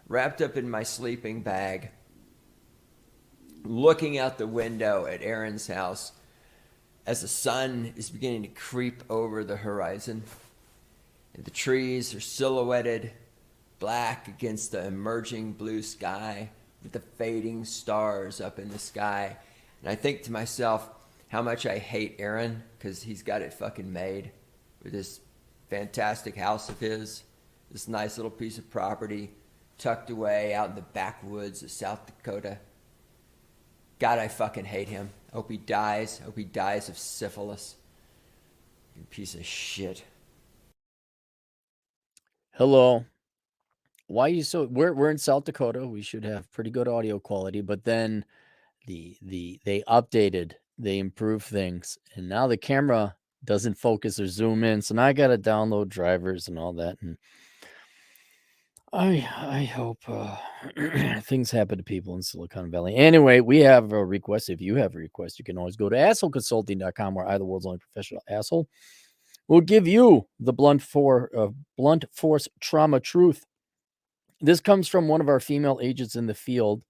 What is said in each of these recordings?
wrapped up in my sleeping bag, looking out the window at Aaron's house as the sun is beginning to creep over the horizon. And the trees are silhouetted black against the emerging blue sky with the fading stars up in the sky. And I think to myself how much I hate Aaron because he's got it fucking made with this fantastic house of his, this nice little piece of property tucked away out in the backwoods of South Dakota. God, I fucking hate him. I hope he dies. I hope he dies of syphilis. You piece of shit. Hello. Why are you so we're in South Dakota. We should have pretty good audio quality, but then they updated, they improved things, and now the camera doesn't focus or zoom in. So now I gotta download drivers and all that. And I hope things happen to people in Silicon Valley. Anyway, we have a request. If you have a request, you can always go to assholeconsulting.com, where I, the world's only professional asshole, will give you the blunt force trauma truth. This comes from one of our female agents in the field.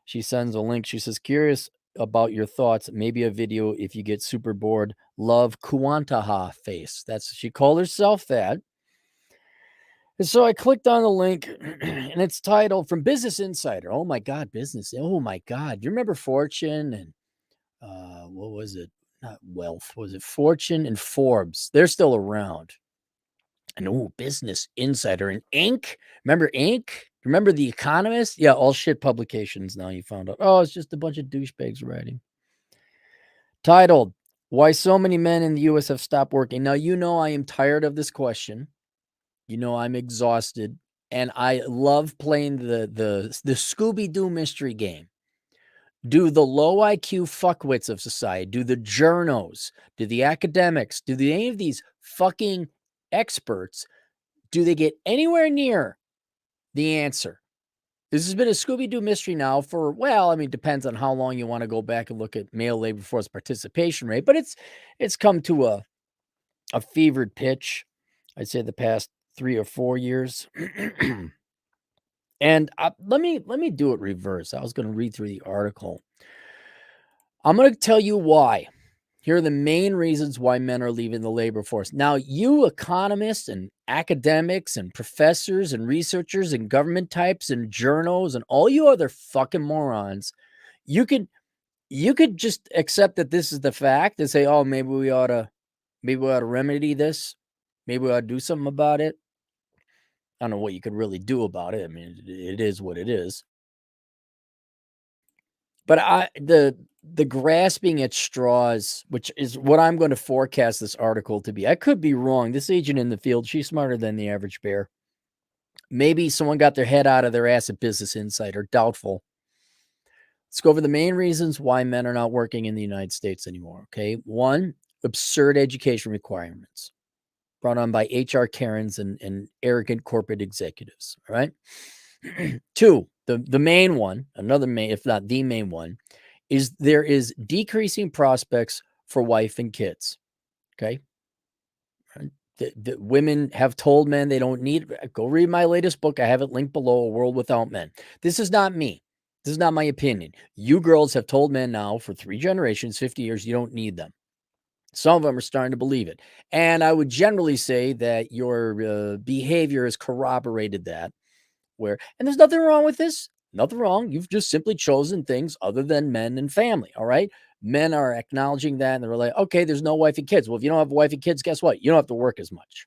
She sends a link. She says, curious about your thoughts. Maybe a video if you get super bored. Love Kuantaha face. She called herself that. And so I clicked on the link and it's titled from Business Insider. Oh my God, business. Oh my God. Do you remember Fortune and what was it? Not Wealth. Was it Fortune and Forbes? They're still around. And Business Insider and Inc. Remember Inc? Remember The Economist? Yeah, all shit publications now you found out. Oh, it's just a bunch of douchebags writing. Titled, Why So Many Men in the U.S. Have Stopped Working. Now, you know I am tired of this question. You know I'm exhausted. And I love playing the Scooby-Doo mystery game. Do the low IQ fuckwits of society, do the journos, do the academics, do any of these fucking experts, do they get anywhere near the answer? This has been a Scooby-Doo mystery now for, well, I mean, depends on how long you want to go back and look at male labor force participation rate, but it's come to a fevered pitch, I'd say the past 3 or 4 years. And let me do it reverse. I was going to read through the article. I'm going to tell you why. Here are the main reasons why men are leaving the labor force. Now, you economists and academics and professors and researchers and government types and journals and all you other fucking morons, you could just accept that this is the fact and say, oh, maybe we ought to remedy this. Maybe we ought to do something about it. I don't know what you could really do about it. I mean, it is what it is. But the grasping at straws, which is what I'm going to forecast this article to be. I could be wrong. This agent in the field, she's smarter than the average bear. Maybe someone got their head out of their ass at Business Insider. Doubtful. Let's go over the main reasons why men are not working in the United States anymore. Okay. 1, absurd education requirements brought on by HR Karens and arrogant corporate executives. All right. 2, the main one, another main, if not the main one, is there is decreasing prospects for wife and kids. Okay. The women have told men they don't need, go read my latest book. I have it linked below, A World Without Men. This is not me. This is not my opinion. You girls have told men now for 3 generations, 50 years, you don't need them. Some of them are starting to believe it. And I would generally say that your behavior has corroborated that. And there's nothing wrong with this. Nothing wrong. You've just simply chosen things other than men and family. All right. Men are acknowledging that and they're like, okay, there's no wife and kids. Well, if you don't have a wife and kids, guess what? You don't have to work as much.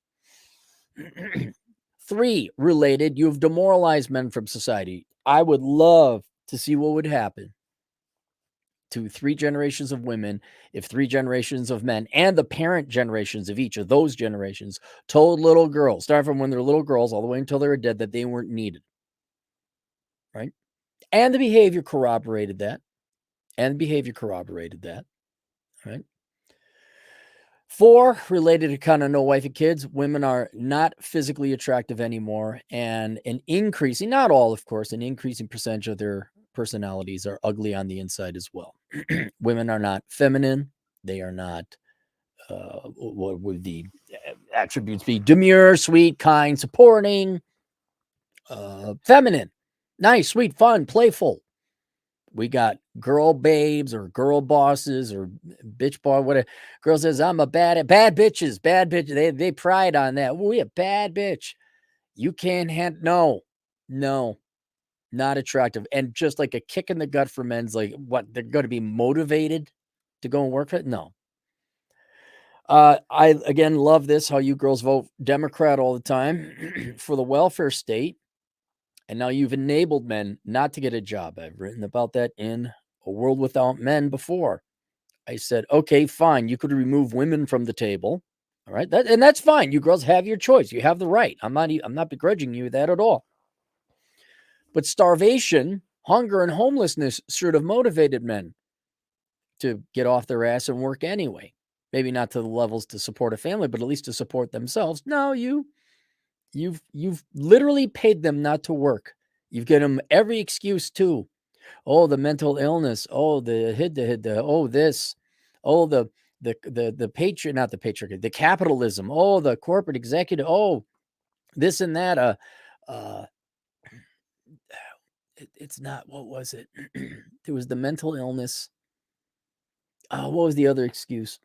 3, related, you've demoralized men from society. I would love to see what would happen to 3 generations of women if 3 generations of men and the parent generations of each of those generations told little girls, starting from when they're little girls all the way until they were dead, that they weren't needed. Right? And the behavior corroborated that. Right? 4, related to kind of no wife and kids, women are not physically attractive anymore. And an increasing, not all, of course, an increasing percentage of their personalities are ugly on the inside as well. Women are not feminine. They are not, what would the attributes be? Demure, sweet, kind, supporting, feminine, nice, sweet, fun, playful. We got girl babes or girl bosses or bitch boy, whatever. Girl says, I'm a bad bitches, bad bitch. They pride on that. We a bad bitch. You can't no, not attractive. And just like a kick in the gut for men's like what they're going to be motivated to go and work for it. No. I again love this, how you girls vote Democrat all the time for the welfare state. And now you've enabled men not to get a job. I've written about that in A World Without Men before. I said, okay, fine. You could remove women from the table. All right. And that's fine. You girls have your choice. You have the right. I'm not begrudging you that at all. But starvation, hunger, and homelessness should have motivated men to get off their ass and work anyway. Maybe not to the levels to support a family, but at least to support themselves. No, you've literally paid them not to work. You've given them every excuse too. Oh, the mental illness. Oh, oh, this. Oh, the patriot, not the patriarchy, the capitalism. Oh, the corporate executive. Oh, this and that. It's not, what was it? There was the mental illness. What was the other excuse?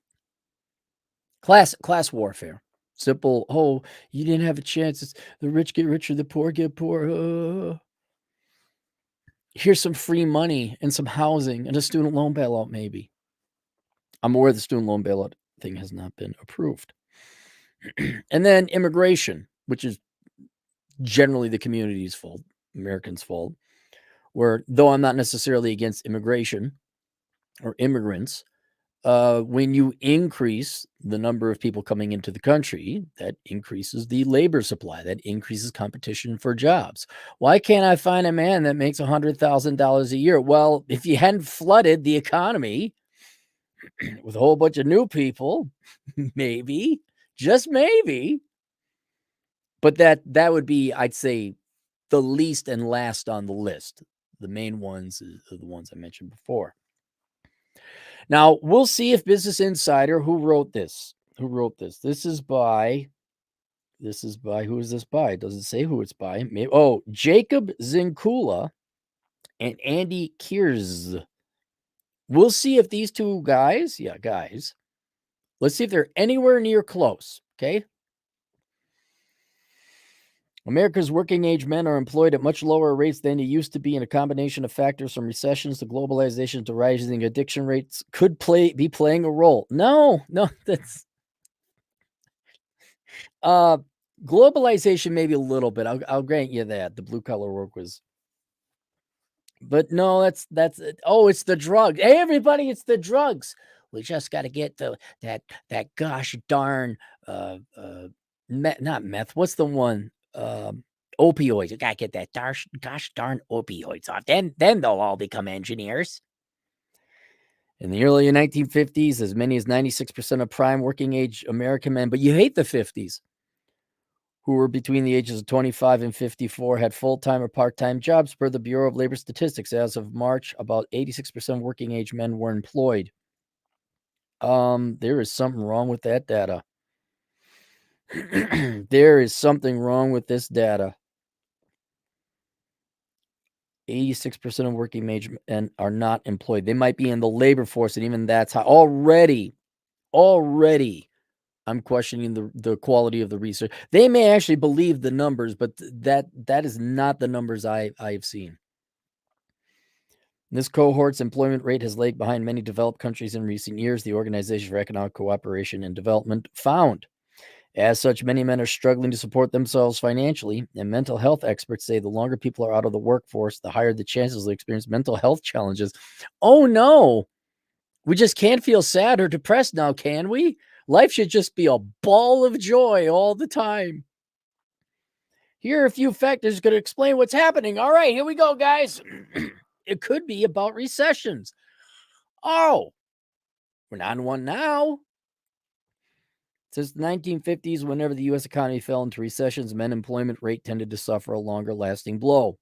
Class warfare. Simple. Oh, you didn't have a chance. It's the rich get richer, the poor get poor. Here's some free money and some housing and a student loan bailout, maybe. I'm aware the student loan bailout thing has not been approved. And then immigration, which is generally the community's fault, Americans' fault, where though I'm not necessarily against immigration or immigrants, when you increase the number of people coming into the country, that increases the labor supply, that increases competition for jobs. Why can't I find a man that makes $100,000 a year? Well, if you hadn't flooded the economy with a whole bunch of new people, maybe, just maybe. But that would be, I'd say, the least and last on the list. The main ones are the ones I mentioned before. Now, we'll see if Business Insider, who wrote this? This is by, who is this by? It doesn't say who it's by. Maybe, Jacob Zinkula and Andy Kiers. We'll see if these two guys, let's see if they're anywhere near close, okay? America's working age men are employed at much lower rates than they used to be, and a combination of factors from recessions to globalization to rising addiction rates could be playing a role. No, that's globalization maybe a little bit. I'll grant you that. The blue collar work was, but no, that's it's the drugs. Hey, everybody, it's the drugs. We just got to get that gosh darn not meth. What's the one? Opioids. You gotta get that gosh darn opioids off. Then they'll all become engineers. In the early 1950s, as many as 96% of prime working age American men, but you hate the 50s, who were between the ages of 25 and 54, had full-time or part-time jobs. Per the Bureau of Labor Statistics, as of March, about 86% of working age men were employed. There is something wrong with that data. There is something wrong with this data. 86% of working age men are not employed. They might be in the labor force, and even that's high. Already, I'm questioning the quality of the research. They may actually believe the numbers, but that is not the numbers I've seen. This cohort's employment rate has lagged behind many developed countries in recent years, the Organization for Economic Cooperation and Development found. As such, many men are struggling to support themselves financially, and mental health experts say the longer people are out of the workforce, the higher the chances they experience mental health challenges. Oh no, we just can't feel sad or depressed now, can we? Life should just be a ball of joy all the time. Here are a few factors going to explain what's happening. All right, here we go, guys. It could be about recessions. Oh, we're not in one now. Since the 1950s, whenever the U.S. economy fell into recessions, men's employment rate tended to suffer a longer-lasting blow.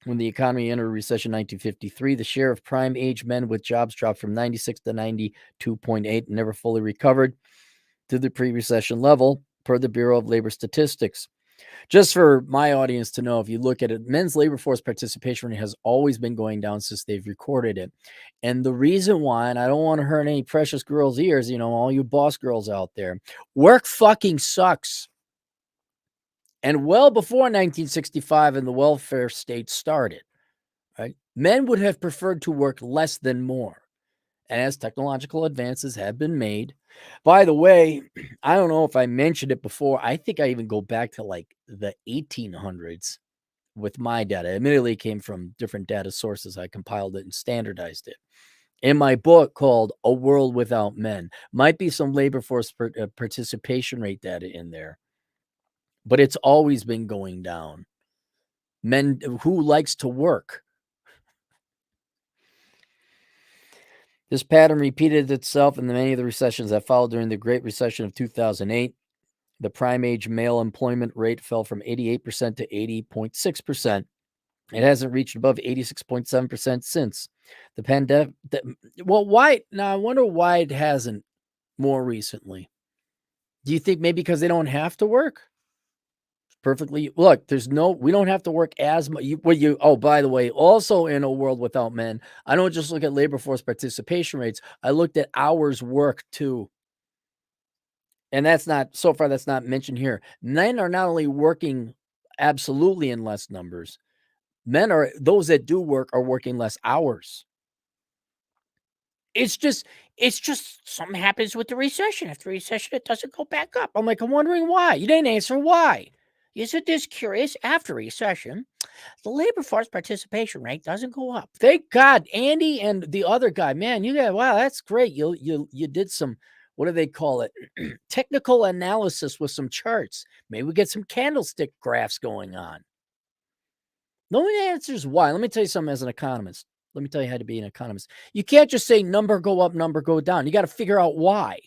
When the economy entered recession in 1953, the share of prime-age men with jobs dropped from 96 to 92.8 and never fully recovered to the pre-recession level, per the Bureau of Labor Statistics. Just for my audience to know, if you look at it, men's labor force participation rate has always been going down since they've recorded it. And the reason why, and I don't want to hurt any precious girls' ears, all you boss girls out there, work fucking sucks. And well before 1965 and the welfare state started, right? Men would have preferred to work less than more. And as technological advances have been made, by the way, I don't know if I mentioned it before. I think I even go back to like the 1800s with my data. Admittedly, it came from different data sources. I compiled it and standardized it. In my book called A World Without Men, might be some labor force participation rate data in there, but it's always been going down. Men who likes to work. This pattern repeated itself in many of the recessions that followed during the Great Recession of 2008. The prime age male employment rate fell from 88% to 80.6%. It hasn't reached above 86.7% since the pandemic. Well, why? Now, I wonder why it hasn't more recently. Do you think maybe because they don't have to work? Perfectly. Look, we don't have to work as much. Oh, by the way, also in A World Without Men, I don't just look at labor force participation rates. I looked at hours worked too. And that's not mentioned here. Men are not only working absolutely in less numbers, those that do work are working less hours. It's just something happens with the recession. After the recession, it doesn't go back up. I'm wondering why. You didn't answer why. You said this curious after recession, the labor force participation rate doesn't go up. Thank God, Andy and the other guy, man, wow, that's great. You did some, what do they call it? Technical analysis with some charts. Maybe we get some candlestick graphs going on. No one answers why. Let me tell you something as an economist. Let me tell you how to be an economist. You can't just say number go up, number go down. You got to figure out why.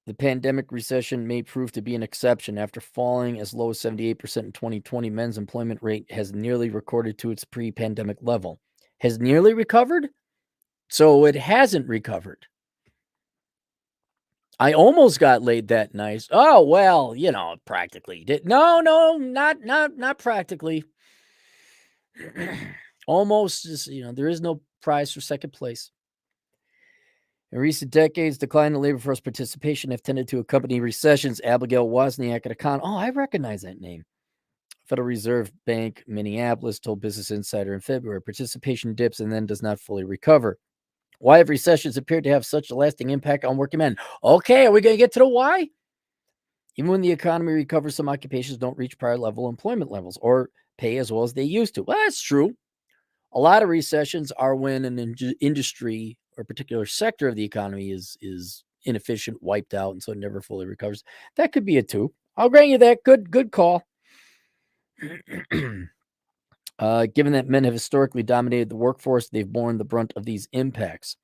The pandemic recession may prove to be an exception. After falling as low as 78% in 2020, men's employment rate has nearly recorded to its pre-pandemic level. Has nearly recovered? So it hasn't recovered. I almost got laid that night. Oh, well, practically did. No, not practically. Almost is, there is no prize for second place. In recent decades, decline in labor force participation have tended to accompany recessions. Abigail Wozniak at Econ. Oh, I recognize that name. Federal Reserve Bank, Minneapolis, told Business Insider in February, participation dips and then does not fully recover. Why have recessions appeared to have such a lasting impact on working men? Okay, are we going to get to the why? Even when the economy recovers, some occupations don't reach prior level employment levels or pay as well as they used to. Well, that's true. A lot of recessions are when an industry or particular sector of the economy is inefficient, wiped out, and so it never fully recovers. That could be it too. I'll grant you that. Good call. Given that men have historically dominated the workforce, they've borne the brunt of these impacts.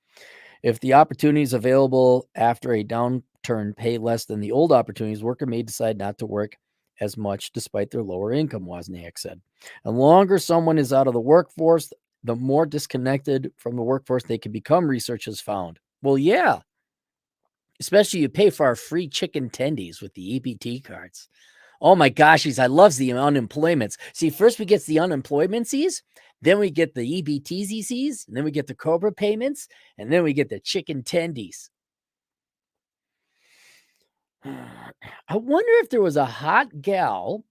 If the opportunities available after a downturn pay less than the old opportunities, worker may decide not to work as much despite their lower income, Wozniak said. The longer someone is out of the workforce, the more disconnected from the workforce they can become, research has found. Well, yeah. Especially you pay for our free chicken tendies with the EBT cards. Oh my gosh, I love the unemployments. See, first we get the unemploymentsies, then we get the EBTZCs, and then we get the COBRA payments, and then we get the chicken tendies. I wonder if there was a hot gal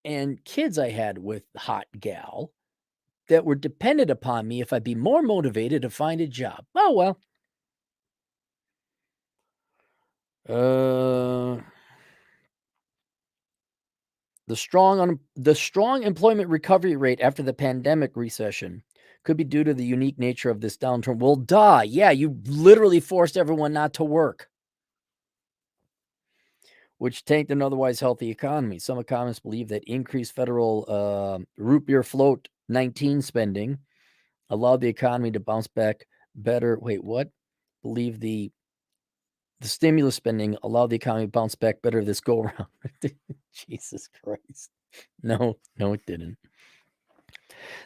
and kids I had with hot gal that were dependent upon me if I'd be more motivated to find a job. Oh, well. The strong employment recovery rate after the pandemic recession could be due to the unique nature of this downturn. Well, duh. Yeah, you literally forced everyone not to work, which tanked an otherwise healthy economy. Some economists believe that increased federal root beer float 19 spending allowed the economy to bounce back better. Wait, what? Believe the stimulus spending allowed the economy to bounce back better this go around. Jesus Christ. No, it didn't.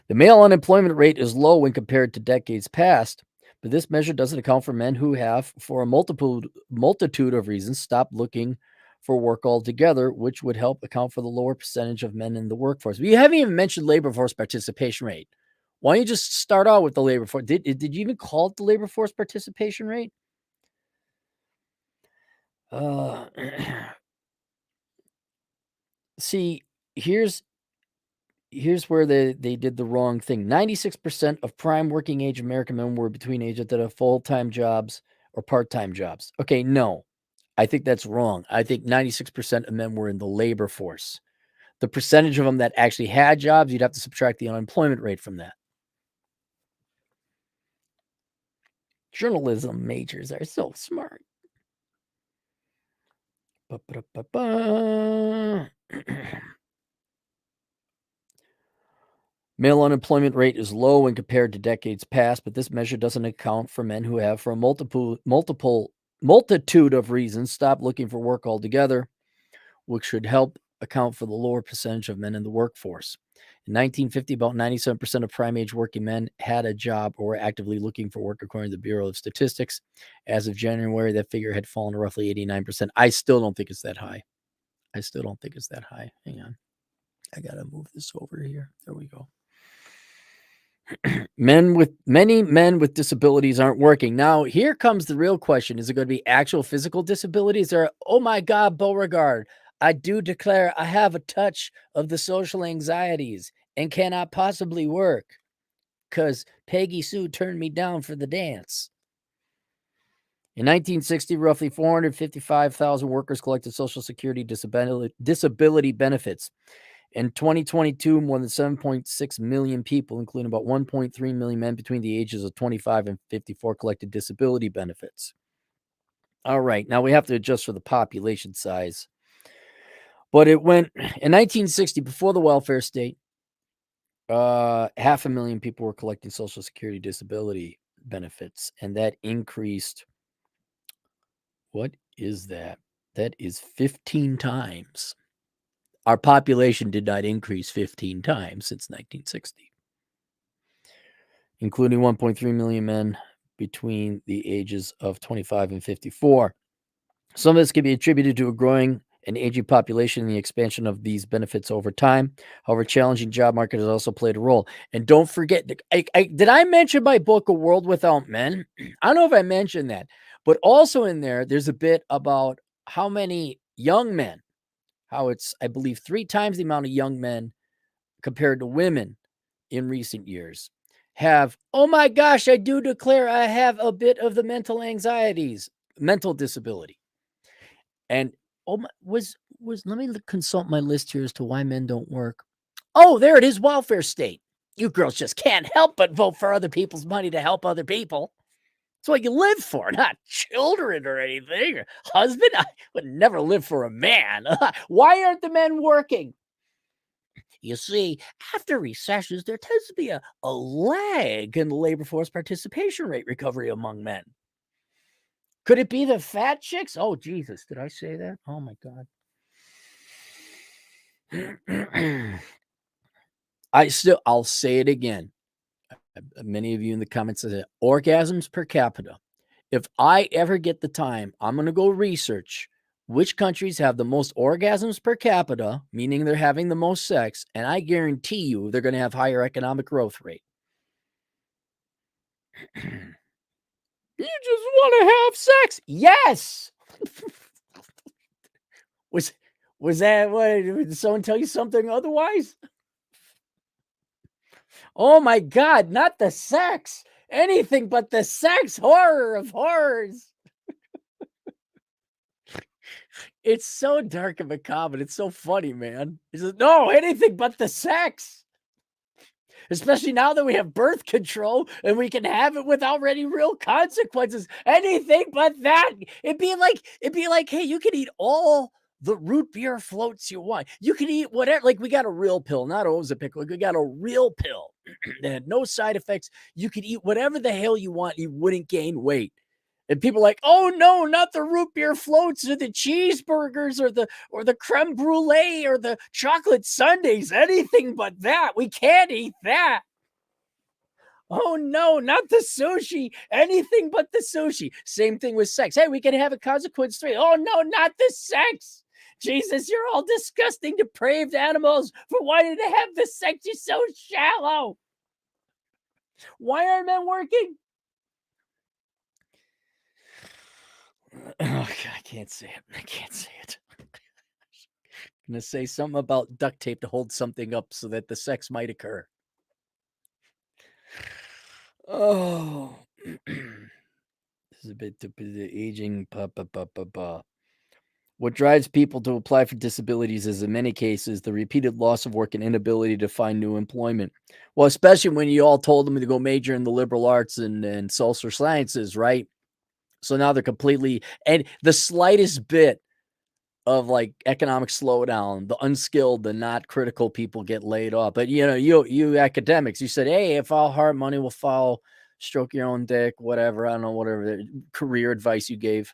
The male unemployment rate is low when compared to decades past, But this measure doesn't account for men who have, for a multitude of reasons, stopped looking for work altogether, which would help account for the lower percentage of men in the workforce. But you haven't even mentioned labor force participation rate. Why don't you just start out with the labor force? Did you even call it the labor force participation rate? See, here's where they did the wrong thing. 96% of prime working age American men were between ages that have full-time jobs or part-time jobs. Okay, no. I think that's wrong. I think 96% of men were in the labor force. The percentage of them that actually had jobs, you'd have to subtract the unemployment rate from that. Journalism majors are so smart. Male unemployment rate is low when compared to decades past, but this measure doesn't account for men who have, for a multitude of reasons, stopped looking for work altogether, which should help account for the lower percentage of men in the workforce. In 1950, about 97% of prime age working men had a job or were actively looking for work, according to the Bureau of Statistics. As of January, that figure had fallen to roughly 89%. I still don't think it's that high. Hang on. I got to move this over here. There we go. Many men with disabilities aren't working. Now, here comes the real question. Is it going to be actual physical disabilities or, oh my God, Beauregard, I do declare I have a touch of the social anxieties and cannot possibly work because Peggy Sue turned me down for the dance. In 1960, roughly 455,000 workers collected Social Security disability benefits. In 2022, more than 7.6 million people, including about 1.3 million men between the ages of 25 and 54, collected disability benefits. All right, now we have to adjust for the population size. But it went, in 1960, before the welfare state, 500,000 people were collecting Social Security disability benefits, and that increased. What is that? That is 15 times. Our population did not increase 15 times since 1960, including 1.3 million men between the ages of 25 and 54. Some of this can be attributed to a growing and aging population and the expansion of these benefits over time. However, challenging job market has also played a role. And don't forget, did I mention my book, A World Without Men? I don't know if I mentioned that, but also in there's a bit about how many young men, how it's, I believe, 3 times the amount of young men compared to women in recent years have, oh my gosh, I do declare I have a bit of the mental disability. And let me consult my list here as to why men don't work. Oh, there it is, welfare state. You girls just can't help but vote for other people's money to help other people. It's what you live for, not children or anything. Or husband, I would never live for a man. Why aren't the men working? You see, after recessions, there tends to be a lag in the labor force participation rate recovery among men. Could it be the fat chicks? Oh, Jesus, did I say that? Oh, my God. I'll say it again. Many of you in the comments said orgasms per capita. If I ever get the time, I'm going to go research which countries have the most orgasms per capita, meaning they're having the most sex, and I guarantee you they're going to have higher economic growth rate. You just want to have sex. Yes. Was that what? Did someone tell you something otherwise? Oh my God, not the sex. Anything but the sex. Horror of horrors. It's so dark and macabre. It's so funny, man. He says, no, anything but the sex. Especially now that we have birth control and we can have it without any real consequences. Anything but that. It'd be like, hey, you can eat all the root beer floats you want. You can eat whatever. Like, we got a real pill, not Ozempic. Like, we got a real pill that had no side effects. You could eat whatever the hell you want. You wouldn't gain weight. And people are like, oh no, not the root beer floats or the cheeseburgers or the creme brulee or the chocolate sundaes, anything but that. We can't eat that. Oh no, not the sushi. Anything but the sushi. Same thing with sex. Hey, we can have a consequence 3. Oh no, not the sex. Jesus, you're all disgusting, depraved animals for wanting to have the sex. You're so shallow. Why are men working? Oh, I can't say it. I can't say it. I'm going to say something about duct tape to hold something up so that the sex might occur. Oh, this is a bit aging. What drives people to apply for disabilities is, in many cases, the repeated loss of work and inability to find new employment. Well, especially when you all told them to go major in the liberal arts and social sciences, right? So now they're completely, and the slightest bit of like economic slowdown, the unskilled, the not critical people get laid off. But you academics, you said, hey, if all hard money will follow, stroke your own dick, whatever. I don't know, whatever career advice you gave.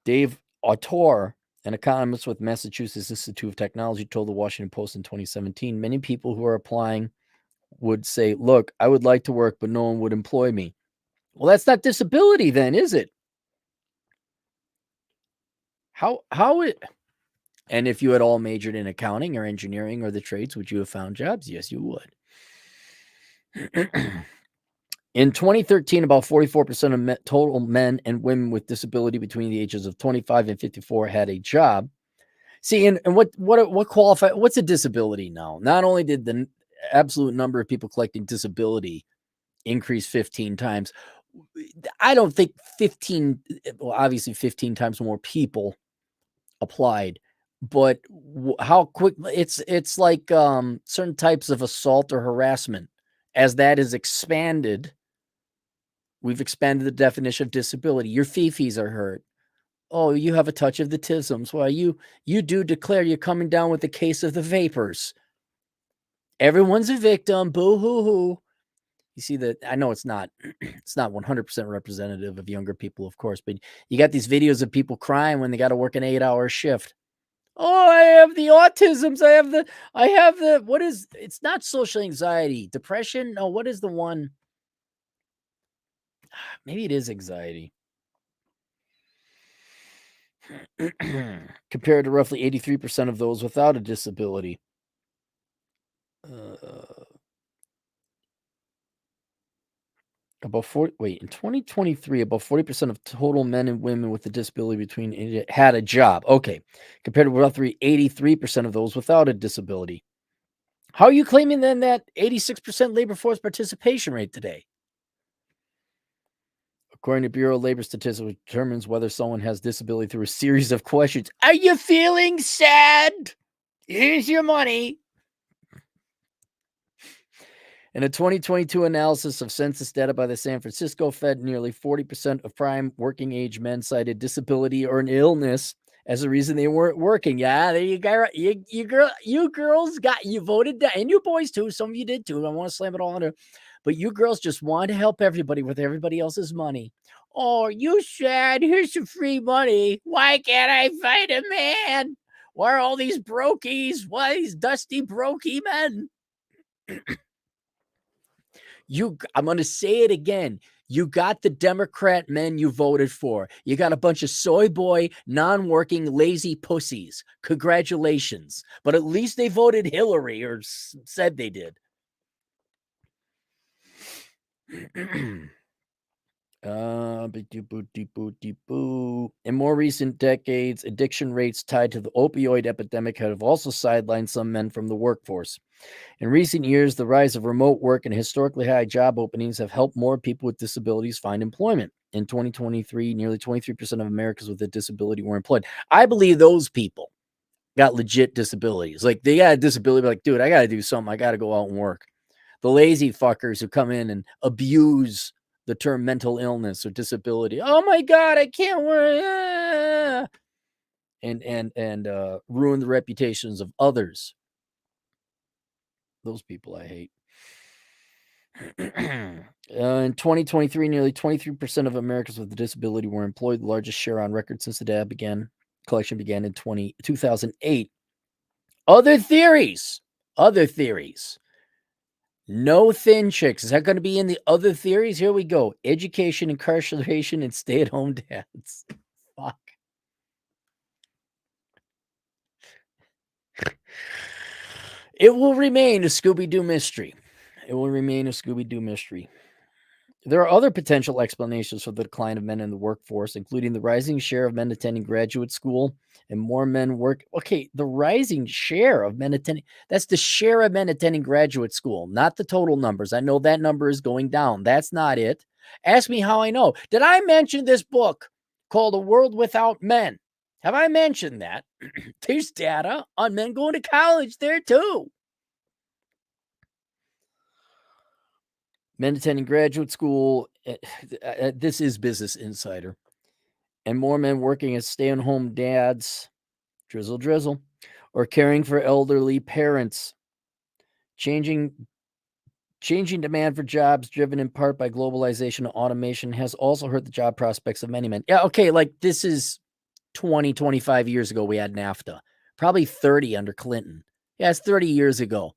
Dave Autor, an economist with Massachusetts Institute of Technology, told the Washington Post in 2017, many people who are applying would say, look, I would like to work, but no one would employ me. Well, that's not disability then, is it? How it? And if you had all majored in accounting or engineering or the trades, would you have found jobs? Yes, you would. In 2013, about 44% of total men and women with disability between the ages of 25 and 54 had a job. See, and what qualify? What's a disability now? Not only did the absolute number of people collecting disability increase 15 times, I don't think 15. Well, obviously, 15 times more people applied, but how quick? It's like certain types of assault or harassment. As that is expanded, we've expanded the definition of disability. Your fifis are hurt. Oh, you have a touch of the tisms. Well, you do declare you're coming down with the case of the vapors. Everyone's a victim. Boo hoo hoo. You see that? I know it's not 100% representative of younger people, of course, but you got these videos of people crying when they got to work an 8-hour shift. Oh, I have the autisms. I have the, what is, it's not social anxiety, depression. No, what is the one? Maybe it is anxiety. Compared to roughly 83% of those without a disability. In 2023, about 40% of total men and women with a disability between had a job. Okay. Compared to roughly 83% of those without a disability. How are you claiming then that 86% labor force participation rate today? According to Bureau of Labor Statistics, which determines whether someone has disability through a series of questions. Are you feeling sad? Here's your money. In a 2022 analysis of census data by the San Francisco Fed, nearly 40% of prime working age men cited disability or an illness as a reason they weren't working. Yeah, there you go. You girls you voted down, and you boys too. Some of you did too. I want to slam it all under. But you girls just wanted to help everybody with everybody else's money. Oh, you sad? Here's some free money. Why can't I find a man? Why are all these brokies? Why these dusty brokey men? I'm going to say it again. You got the Democrat men you voted for. You got a bunch of soy boy, non-working, lazy pussies. Congratulations. But at least they voted Hillary, or said they did. In more recent decades, addiction rates tied to the opioid epidemic have also sidelined some men from the workforce. In recent years, the rise of remote work and historically high job openings have helped more people with disabilities find employment. In 2023, nearly 23% of Americans with a disability were employed. I believe those people got legit disabilities. Like, they got a disability, like, dude, I got to do something. I got to go out and work. The lazy fuckers who come in and abuse the term mental illness or disability. Oh my God, I can't work. And ruin the reputations of others. Those people I hate. In 2023, nearly 23% of Americans with a disability were employed, the largest share on record since the data collection began in 2008. Other theories. No thin chicks. Is that going to be in the other theories? Here we go. Education, incarceration, and stay-at-home dads. Fuck. It will remain a Scooby-Doo mystery. It will remain a Scooby-Doo mystery. There are other potential explanations for the decline of men in the workforce, including the rising share of men attending graduate school and more men work. Okay, the rising share of men attending, that's the share of men attending graduate school, not the total numbers. I know that number is going down. That's not it. Ask me how I know. Did I mention this book called A World Without Men? Have I mentioned that? There's data on men going to college there too. Men attending graduate school. This is Business Insider. And more men working as stay-at-home dads, drizzle, drizzle, or caring for elderly parents. Changing demand for jobs driven in part by globalization and automation has also hurt the job prospects of many men. Yeah, okay, like this is 20, 25 years ago we had NAFTA. Probably 30 under Clinton. Yeah, it's 30 years ago.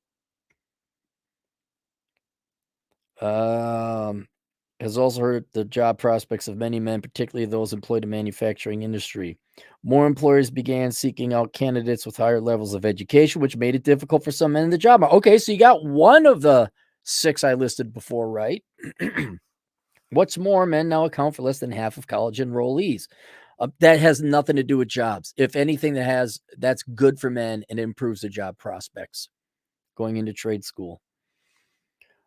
Has also hurt the job prospects of many men, particularly those employed in manufacturing industry. More employers began seeking out candidates with higher levels of education, which made it difficult for some men in the job market. Okay, so you got one of the 6 I listed before, right? What's more, men now account for less than half of college enrollees. That has nothing to do with jobs. If anything, that's good for men and improves their job prospects going into trade school.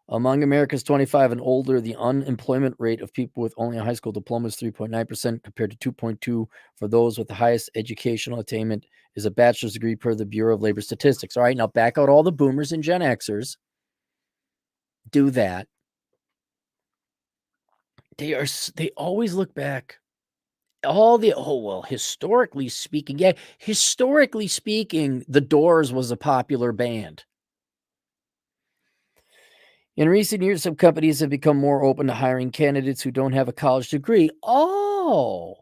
Among Americans 25 and older, the unemployment rate of people with only a high school diploma is 3.9% compared to 2.2% for those with the highest educational attainment is a bachelor's degree per the Bureau of Labor Statistics. All right, now back out all the boomers and Gen Xers. Do that. They always look back. Historically speaking, The Doors was a popular band. In recent years, some companies have become more open to hiring candidates who don't have a college degree. Oh.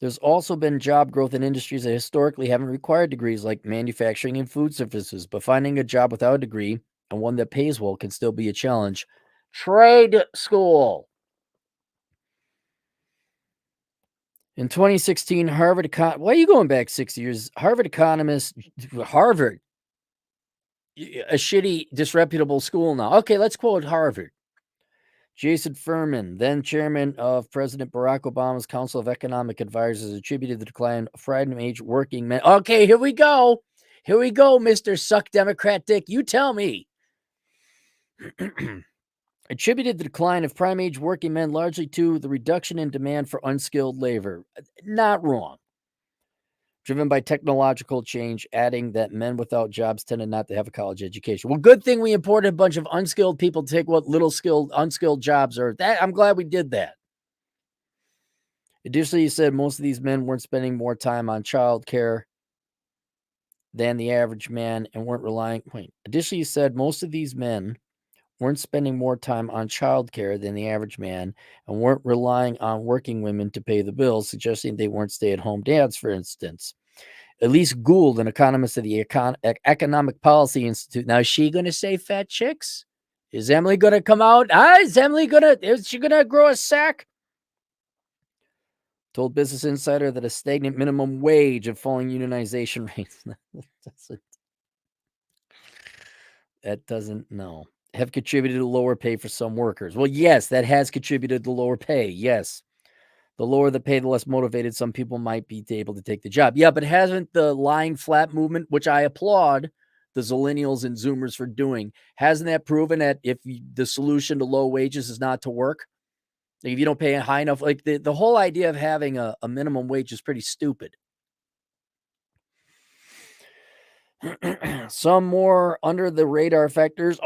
There's also been job growth in industries that historically haven't required degrees, like manufacturing and food services, but finding a job without a degree and one that pays well can still be a challenge. Trade school. In 2016, why are you going back 6 years? Harvard, a shitty, disreputable school now. Okay, let's quote Harvard. Jason Furman, then chairman of President Barack Obama's Council of Economic Advisors, attributed the decline of prime-age working men. Okay, here we go. Here we go, Mr. Suck Democrat Dick. You tell me. Attributed the decline of prime-age working men largely to the reduction in demand for unskilled labor. Not wrong. Driven by technological change, adding that men without jobs tended not to have a college education. Well, good thing we imported a bunch of unskilled people to take what little skilled, unskilled jobs are. I'm glad we did that. Additionally, he said most of these men weren't spending more time on child care than the average man and weren't relying. Additionally, he said most of these men weren't spending more time on child care than the average man and weren't relying on working women to pay the bills, suggesting they weren't stay-at-home dads, for instance. Elise Gould, an economist at the Economic Policy Institute. Now, is she going to say fat chicks? Is Emily going to come out? Is she going to grow a sack? Told Business Insider that a stagnant minimum wage and falling unionization rates have contributed to lower pay for some workers. Well, yes, that has contributed to lower pay. Yes. The lower the pay, the less motivated some people might be able to take the job. Yeah, but hasn't the lying flat movement, which I applaud the Zillennials and Zoomers for doing, hasn't that proven that if the solution to low wages is not to work? If you don't pay high enough, like the whole idea of having a minimum wage is pretty stupid. Some more under the radar factors.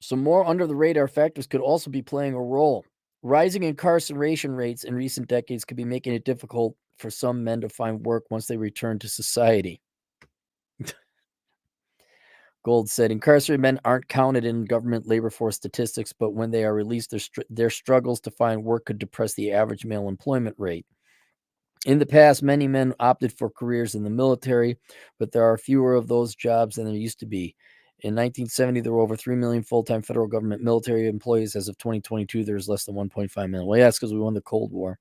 Some more under the radar factors could also be playing a role. Rising incarceration rates in recent decades could be making it difficult for some men to find work once they return to society. Gold said incarcerated men aren't counted in government labor force statistics, but when they are released, their struggles to find work could depress the average male employment rate. In the past, many men opted for careers in the military, but there are fewer of those jobs than there used to be. In 1970, there were over 3 million full-time federal government military employees. As of 2022, there's less than 1.5 million. Well, yeah, it's because we won the Cold War.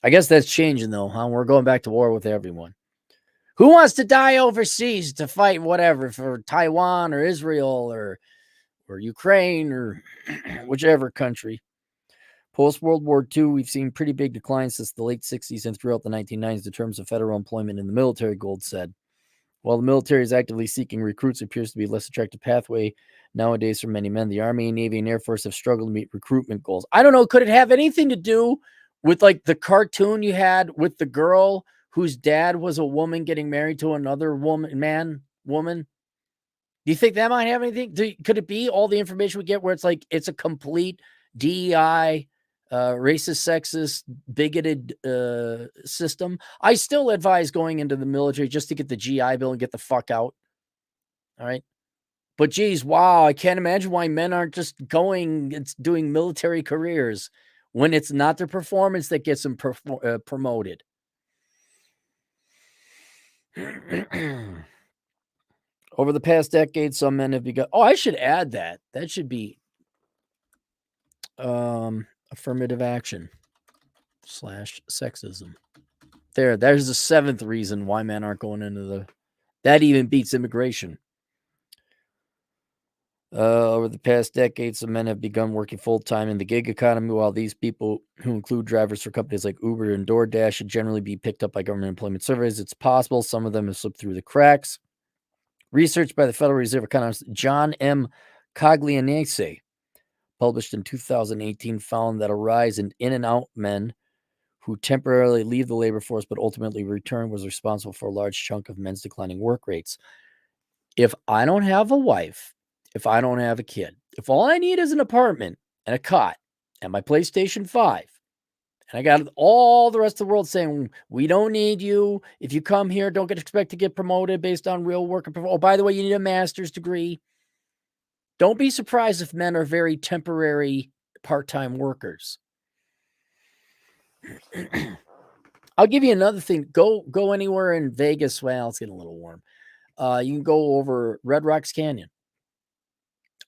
I guess that's changing, though, huh? We're going back to war with everyone. Who wants to die overseas to fight whatever for Taiwan or Israel or Ukraine or whichever country? Post-World War II, we've seen pretty big declines since the late 60s and throughout the 1990s in terms of federal employment in the military, Gold said. While the military is actively seeking recruits, it appears to be a less attractive pathway nowadays for many men. The Army, Navy, and Air Force have struggled to meet recruitment goals. I don't know. Could it have anything to do with like the cartoon you had with the girl whose dad was a woman getting married to another woman? Do you think that might have anything? Could it be all the information we get where it's like it's a complete DEI, racist, sexist, bigoted system? I still advise going into the military just to get the GI Bill and get the fuck out. All right. But geez, wow, I can't imagine why men aren't just doing military careers when it's not their performance that gets them promoted. Over the past decade, some men have begun. Oh, I should add that. That should be affirmative action / sexism. There's the seventh reason why men aren't going into the. That even beats immigration. Over the past decade, some men have begun working full-time in the gig economy, while these people, who include drivers for companies like Uber and DoorDash, should generally be picked up by government employment surveys. It's possible some of them have slipped through the cracks. Research by the Federal Reserve economist John M. Coglianese, published in 2018, found that a rise in in-and-out men who temporarily leave the labor force but ultimately return was responsible for a large chunk of men's declining work rates. If I don't have a wife, if I don't have a kid, if all I need is an apartment and a cot and my PlayStation 5, and I got all the rest of the world saying, we don't need you. If you come here, don't expect to get promoted based on real work. Oh, by the way, you need a master's degree. Don't be surprised if men are very temporary part-time workers. I'll give you another thing. Go anywhere in Vegas. Well, it's getting a little warm. You can go over Red Rocks Canyon.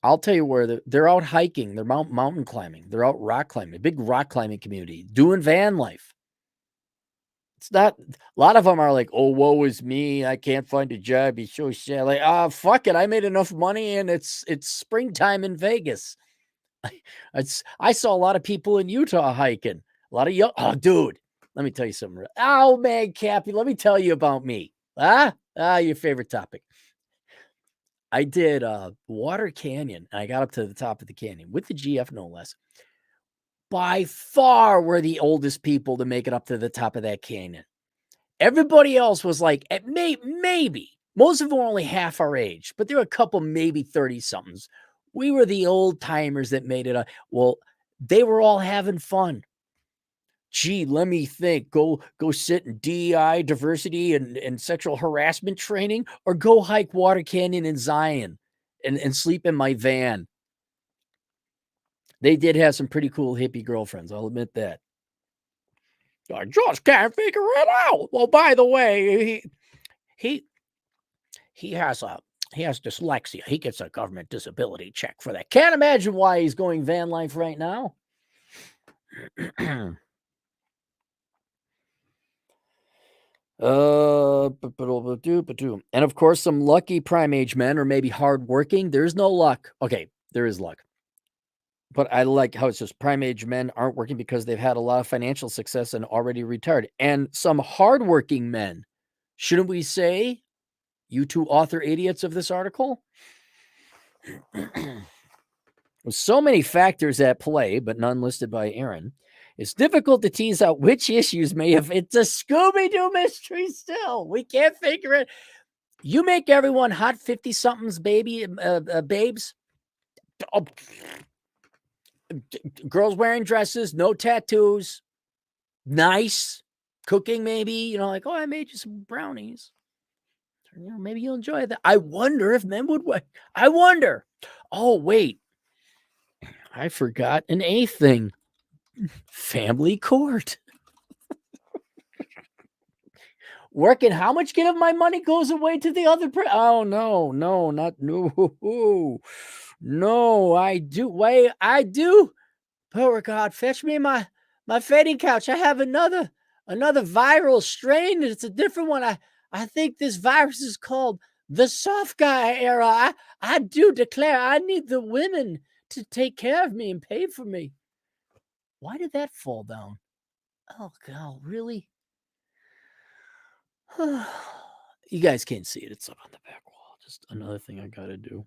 I'll tell you where they're out hiking. They're mountain climbing. They're out rock climbing. A big rock climbing community. Doing van life. It's not, a lot of them are like, oh, woe is me. I can't find a job. He's so sad. Like, fuck it. I made enough money and it's springtime in Vegas. I saw a lot of people in Utah hiking. A lot of young, oh, dude, let me tell you something. Oh, man, Cappy, let me tell you about me. Your favorite topic. I did Water Canyon, and I got up to the top of the canyon with the GF, no less. By far, we're the oldest people to make it up to the top of that canyon. Everybody else was like, maybe. Most of them were only half our age, but there were a couple, maybe 30-somethings. We were the old timers that made it up. Well, they were all having fun. Gee, let me think. Go sit in DEI, diversity, and sexual harassment training, or go hike Water Canyon in Zion and sleep in my van. They did have some pretty cool hippie girlfriends, I'll admit that. I just can't figure it out. Well, by the way, he has dyslexia. He gets a government disability check for that. Can't imagine why he's going van life right now. And of course, some lucky prime age men, or maybe hardworking. There's no luck. Okay, there is luck. But I like how it says prime age men aren't working because they've had a lot of financial success and already retired. And some hardworking men, shouldn't we say, you two author idiots of this article? With so many factors at play, but none listed by Aaron, it's difficult to tease out which issues may have. It's a Scooby-Doo mystery still. We can't figure it. You make everyone hot 50-somethings, babes. Oh, girls wearing dresses, no tattoos, nice cooking, maybe, like, oh, I made you some brownies. Maybe you'll enjoy that. I wonder if men would. I wonder. Oh, wait. I forgot an A thing. Family court. Working how much of my money goes away to the other person? Oh, no, no. No, I do. Wait, I do. Power God, fetch me my fading couch. I have another viral strain. It's a different one. I think this virus is called the soft guy era. I do declare I need the women to take care of me and pay for me. Why did that fall down? Oh God, really? You guys can't see it. It's up on the back wall. Just another thing I gotta do.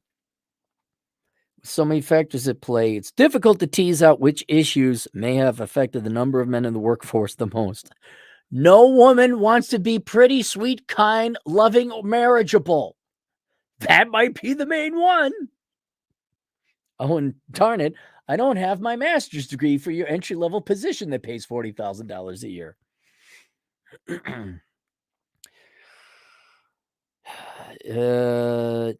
With so many factors at play, it's difficult to tease out which issues may have affected the number of men in the workforce the most. No woman wants to be pretty, sweet, kind, loving, or marriageable. That might be the main one. Oh, and darn it, I don't have my master's degree for your entry-level position that pays $40,000 a year.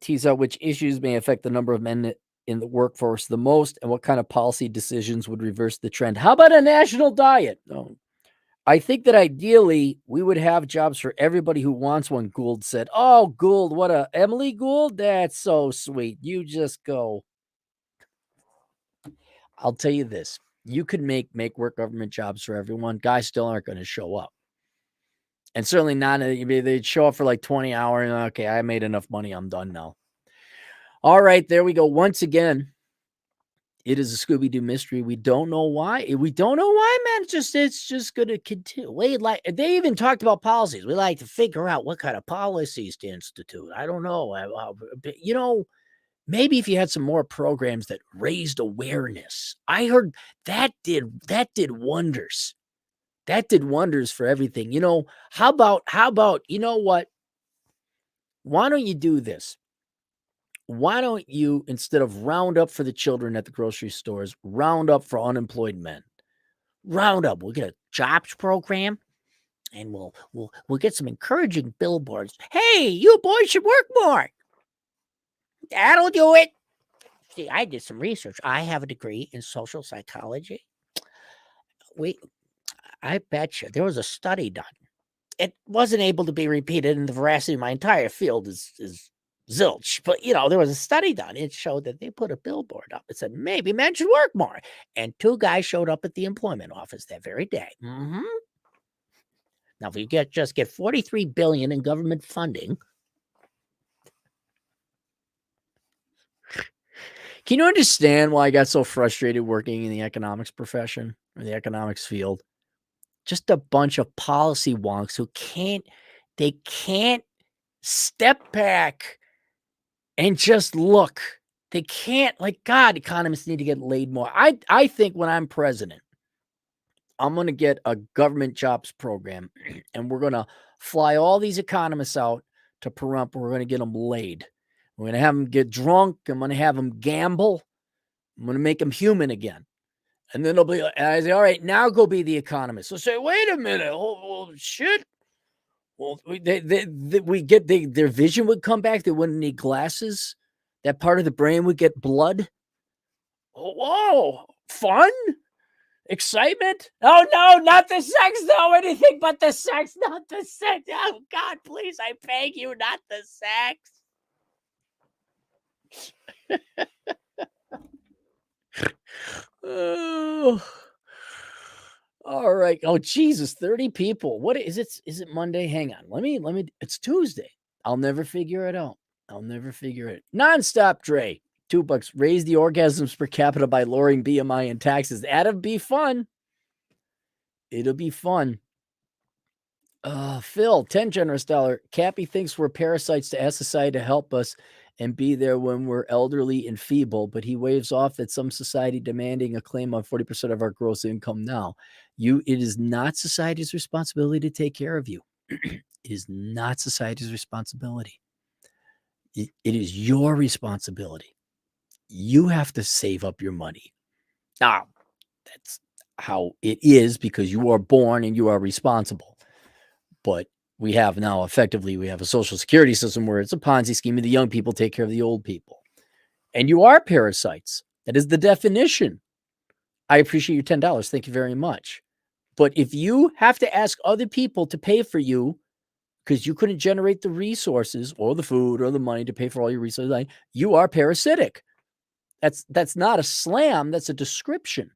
Tease out which issues may affect the number of men in the workforce the most and what kind of policy decisions would reverse the trend. How about a national diet? Oh, I think that ideally we would have jobs for everybody who wants one, Gould said. Oh, Gould, Emily Gould? That's so sweet. You just go. I'll tell you this. You could make work government jobs for everyone. Guys still aren't going to show up. And certainly not, they'd show up for like 20 hours. Okay, I made enough money. I'm done now. All right, there we go. Once again, it is a Scooby-Doo mystery. We don't know why. We don't know why, man. It's just going to continue. They even talked about policies. We like to figure out what kind of policies to institute. I don't know. Maybe if you had some more programs that raised awareness. I heard that did wonders. That did wonders for everything. How about, you know what? Why don't you do this? Why don't you, instead of round up for the children at the grocery stores, round up for unemployed men? Round up. We'll get a jobs program and we'll get some encouraging billboards. Hey, you boys should work more. That'll do it. See, I did some research. I have a degree in social psychology. I bet you there was a study done. It wasn't able to be repeated, and the veracity of my entire field is zilch. But, there was a study done. It showed that they put a billboard up. It said, maybe men should work more. And 2 guys showed up at the employment office that very day. Mm-hmm. Now, if you just get $43 billion in government funding, can you understand why I got so frustrated working in the economics profession or the economics field? Just a bunch of policy wonks who can't step back and just look. They can't, God, economists need to get laid more. I think when I'm president, I'm going to get a government jobs program and we're going to fly all these economists out to Pahrump. We're going to get them laid. We're going to have them get drunk. I'm going to have them gamble. I'm going to make them human again. And then they'll be, I say, all right, now go be the economist. They'll say, wait a minute. Oh, shit. Well, their vision would come back. They wouldn't need glasses. That part of the brain would get blood. Oh, whoa. Fun? Excitement? Oh, no, not the sex, though. Anything but the sex. Not the sex. Oh, God, please, I beg you, not the sex. Oh, all right. Oh, Jesus, 30 people. What is it? Is it Monday? Hang on. Let me, it's Tuesday. I'll never figure it out. Nonstop Dre, $2. Raise the orgasms per capita by lowering BMI and taxes. That'll be fun. It'll be fun. Phil, 10 generous dollar. Cappy thinks we're parasites to ask society to help us and be there when we're elderly and feeble, but he waves off that some society demanding a claim on 40% of our gross income now. It is not society's responsibility to take care of you. It is not society's responsibility. It is your responsibility. You have to save up your money. Now, that's how it is because you are born and you are responsible. But we have now effectively, we have a social security system where it's a Ponzi scheme and the young people take care of the old people. And you are parasites. That is the definition. I appreciate your $10. Thank you very much. But if you have to ask other people to pay for you, because you couldn't generate the resources or the food or the money to pay for all your resources. You are parasitic. That's not a slam. That's a description.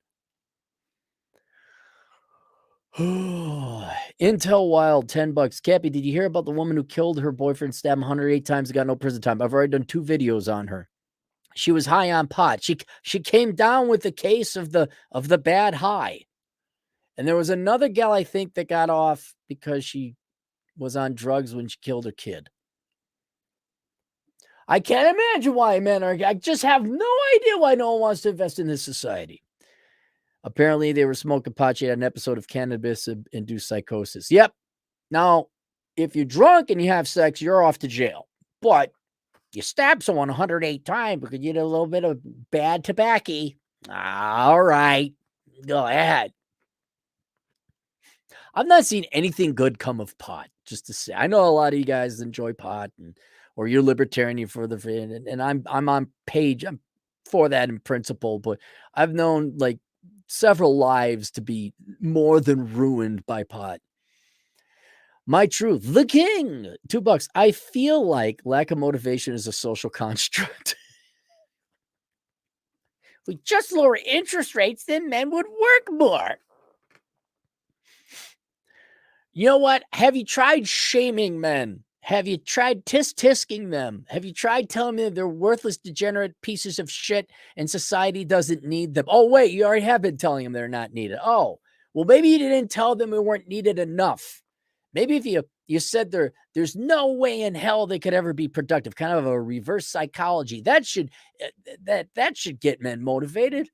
Intel Wild, $10. Cappy, did you hear about the woman who killed her boyfriend, stabbed him 108 times, and got no prison time? I've already done 2 videos on her. She was high on pot. She came down with the case of the bad high. And there was another gal, I think, that got off because she was on drugs when she killed her kid. I can't imagine why men are. I just have no idea why no one wants to invest in this society. Apparently, they were smoking pot. She had an episode of cannabis-induced psychosis. Yep. Now, if you're drunk and you have sex, you're off to jail. But you stab someone 108 times because you did a little bit of bad tobacco. All right. Go ahead. I've not seen anything good come of pot, just to say. I know a lot of you guys enjoy pot, or you're libertarian, you're for the, and I'm on page. I'm for that in principle, but I've known like several lives to be more than ruined by pot. My truth, the king, $2. I feel like lack of motivation is a social construct. If we just lower interest rates, then men would work more. You know what? Have you tried shaming men? Have you tried tisk-tisking them? Have you tried telling them they're worthless, degenerate pieces of shit and society doesn't need them? Oh, wait, you already have been telling them they're not needed. Oh, well, maybe you didn't tell them they weren't needed enough. Maybe if you said there's no way in hell they could ever be productive, kind of a reverse psychology, that should get men motivated.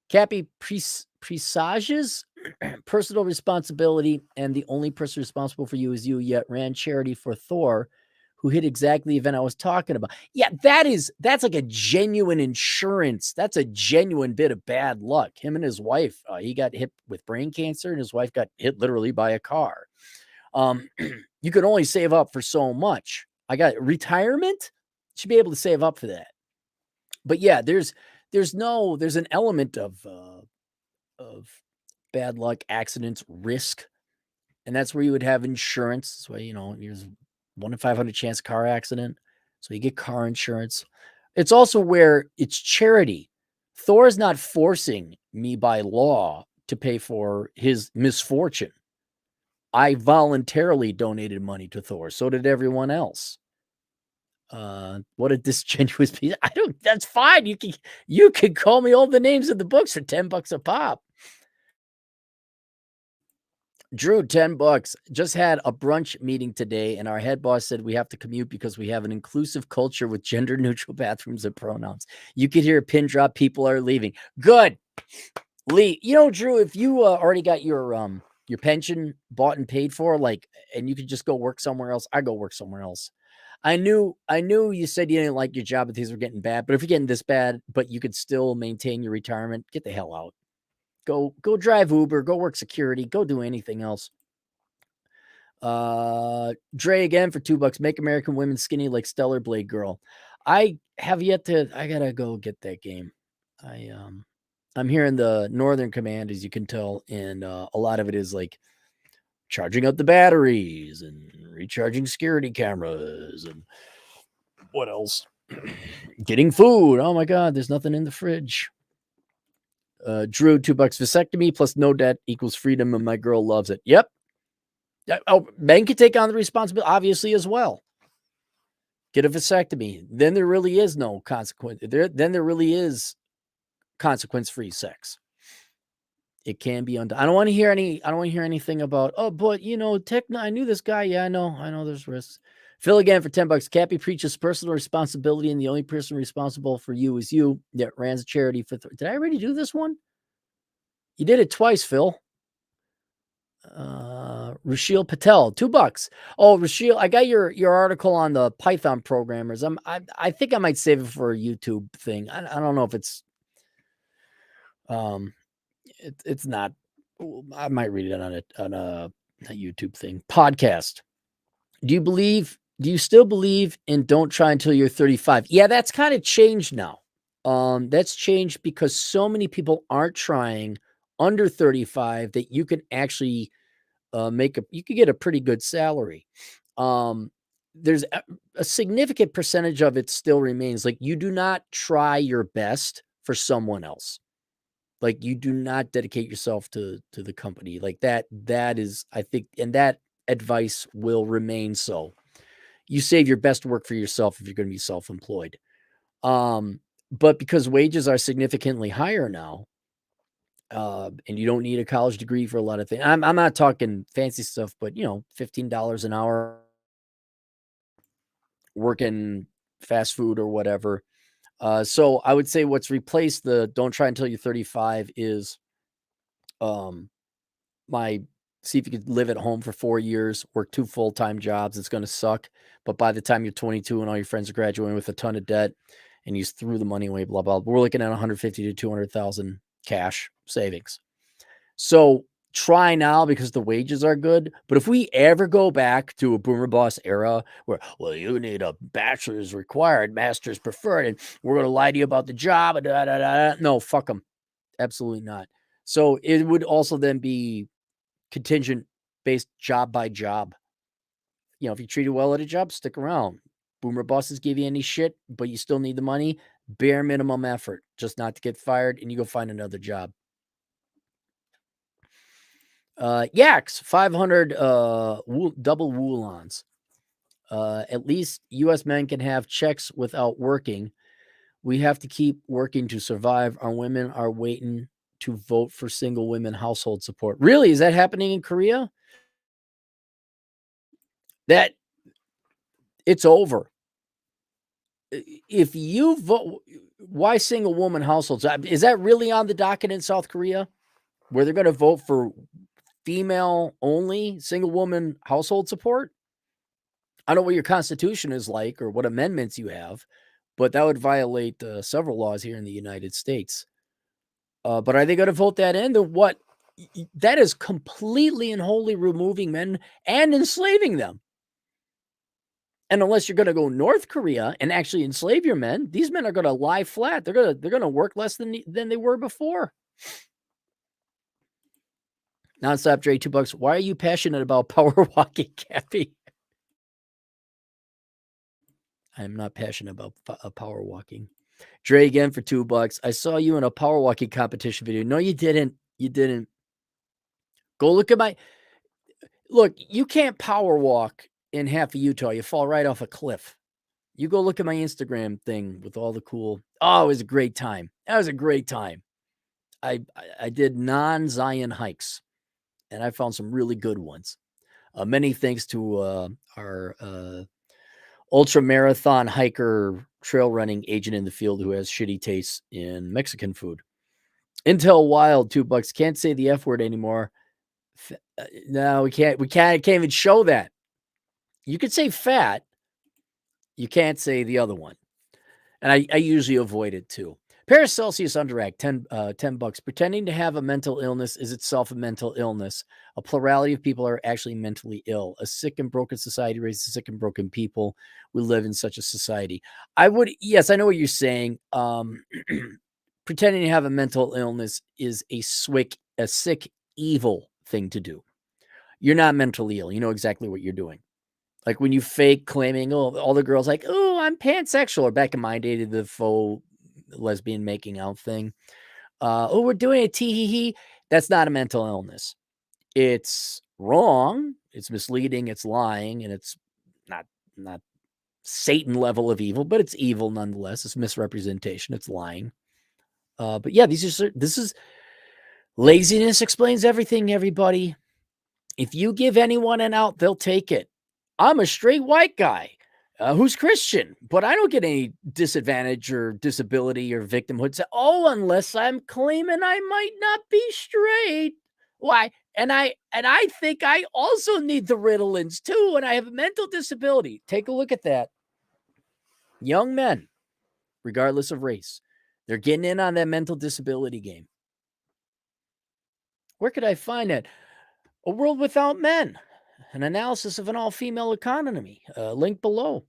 Cappy presages personal responsibility, and the only person responsible for you is you, yet ran charity for Thor, who hit exactly the event I was talking about. Yeah, that's like a genuine insurance. That's a genuine bit of bad luck. Him and his wife, he got hit with brain cancer, and his wife got hit literally by a car. You can only save up for so much. I got retirement. Should be able to save up for that. But yeah, there's an element of bad luck, accidents, risk. And that's where you would have insurance. That's why, there's 1 in 500 chance car accident. So you get car insurance. It's also where it's charity. Thor is not forcing me by law to pay for his misfortune. I voluntarily donated money to Thor. So did everyone else. What a disingenuous piece. That's fine. You can call me all the names of the books for $10 a pop. Drew, $10. Just had a brunch meeting today, and our head boss said we have to commute because we have an inclusive culture with gender-neutral bathrooms and pronouns. You could hear a pin drop. People are leaving. Good. Lee, Drew, if you already got your pension bought and paid for, and you could just go work somewhere else, I go work somewhere else. I knew you said you didn't like your job, but things were getting bad. But if you're getting this bad, but you could still maintain your retirement, get the hell out. Go drive Uber, go work security, go do anything else. Dre again for $2. Make American women skinny like Stellar Blade Girl. I gotta go get that game. I'm here in the Northern Command, as you can tell, and a lot of it is like charging up the batteries and recharging security cameras and what else? Getting food. Oh my God, there's nothing in the fridge. Drew, $2 vasectomy plus no debt equals freedom, and my girl loves it. Yep. Oh, men can take on the responsibility, obviously, as well. Get a vasectomy. Then there really is no consequence. Then there really is consequence-free sex. It can be undone. I don't want to hear anything about, but I knew this guy. Yeah, I know there's risks. Phil again for $10. Cappy preaches personal responsibility, and the only person responsible for you is you. That ran a charity for. Did I already do this one? You did it twice, Phil. Rashil Patel, $2. Oh, Rashil, I got your article on the Python programmers. I think I might save it for a YouTube thing. I don't know if it's it's not. I might read it on a YouTube thing. Podcast. Do you still believe in don't try until you're 35? Yeah, that's kind of changed now. That's changed because so many people aren't trying under 35 that you can actually you could get a pretty good salary. There's a significant percentage of it still remains like you do not try your best for someone else. Like you do not dedicate yourself to the company like that. That is, I think, and that advice will remain so. You save your best work for yourself if you're going to be self-employed. But because wages are significantly higher now, and you don't need a college degree for a lot of things. I'm not talking fancy stuff, but $15 an hour working fast food or whatever. So I would say what's replaced the don't try until you're 35 is my see if you could live at home for 4 years, work 2 full-time jobs. It's going to suck. But by the time you're 22 and all your friends are graduating with a ton of debt and you threw the money away, blah, blah, we're looking at 150 to 200,000 cash savings. So try now because the wages are good. But if we ever go back to a boomer boss era where, well, you need a bachelor's required, master's preferred, and we're going to lie to you about the job. No, fuck them. Absolutely not. So it would also then be contingent based job by job. If you treated well at a job, stick around. Boomer bosses give you any shit, but you still need the money. Bare minimum effort, just not to get fired, and you go find another job. Yaks, 500 double woolons. At least U.S. men can have checks without working. We have to keep working to survive. Our women are waiting to vote for single women household support. Really? Is that happening in Korea? That it's over. If you vote, why single woman households? Is that really on the docket in South Korea where they're going to vote for female only single woman household support? I don't know what your constitution is like or what amendments you have, but that would violate several laws here in the United States. But are they going to vote that in? What? That is completely and wholly removing men and enslaving them. And unless you're going to go North Korea and actually enslave your men, these men are going to lie flat. They're going to work less than they were before. Nonstop Dre, $2. Why are you passionate about power walking, Cappy? I'm not passionate about power walking. Dre again for $2. I saw you in a power walking competition video. No, you didn't. You didn't. Go look at my. Look, you can't power walk in half of Utah. You fall right off a cliff. You go look at my Instagram thing with all the cool. Oh, it was a great time. That was a great time. I did non-Zion hikes, and I found some really good ones. Many thanks to our ultra marathon hiker trail running agent in the field who has shitty tastes in Mexican food. Intel Wild, $2. Can't say the F word anymore. No, we can't. We can't even show that. You could say fat. You can't say the other one. And I usually avoid it too. Paracelsus Underact, $10. Pretending to have a mental illness is itself a mental illness. A plurality of people are actually mentally ill. A sick and broken society raises sick and broken people. We live in such a society. Yes, I know what you're saying. Pretending to have a mental illness is a sick, evil thing to do. You're not mentally ill. You know exactly what you're doing. Like when you fake claiming, oh, all the girls like, oh, I'm pansexual. Or back in my day, did the faux lesbian making out thing. Oh, we're doing a tee-hee-hee. That's not a mental illness. It's wrong. It's misleading. It's lying. And it's not Satan level of evil, but it's evil nonetheless. It's misrepresentation. It's lying. But yeah, this is laziness explains everything, everybody. If you give anyone an out, they'll take it. I'm a straight white guy who's Christian, but I don't get any disadvantage or disability or victimhood. So, unless I'm claiming I might not be straight. Why? And I think I also need the Ritalins too, and I have a mental disability. Take a look at that. Young men, regardless of race, they're getting in on that mental disability game. Where could I find that? A World Without Men. An analysis of an all-female economy. Link below.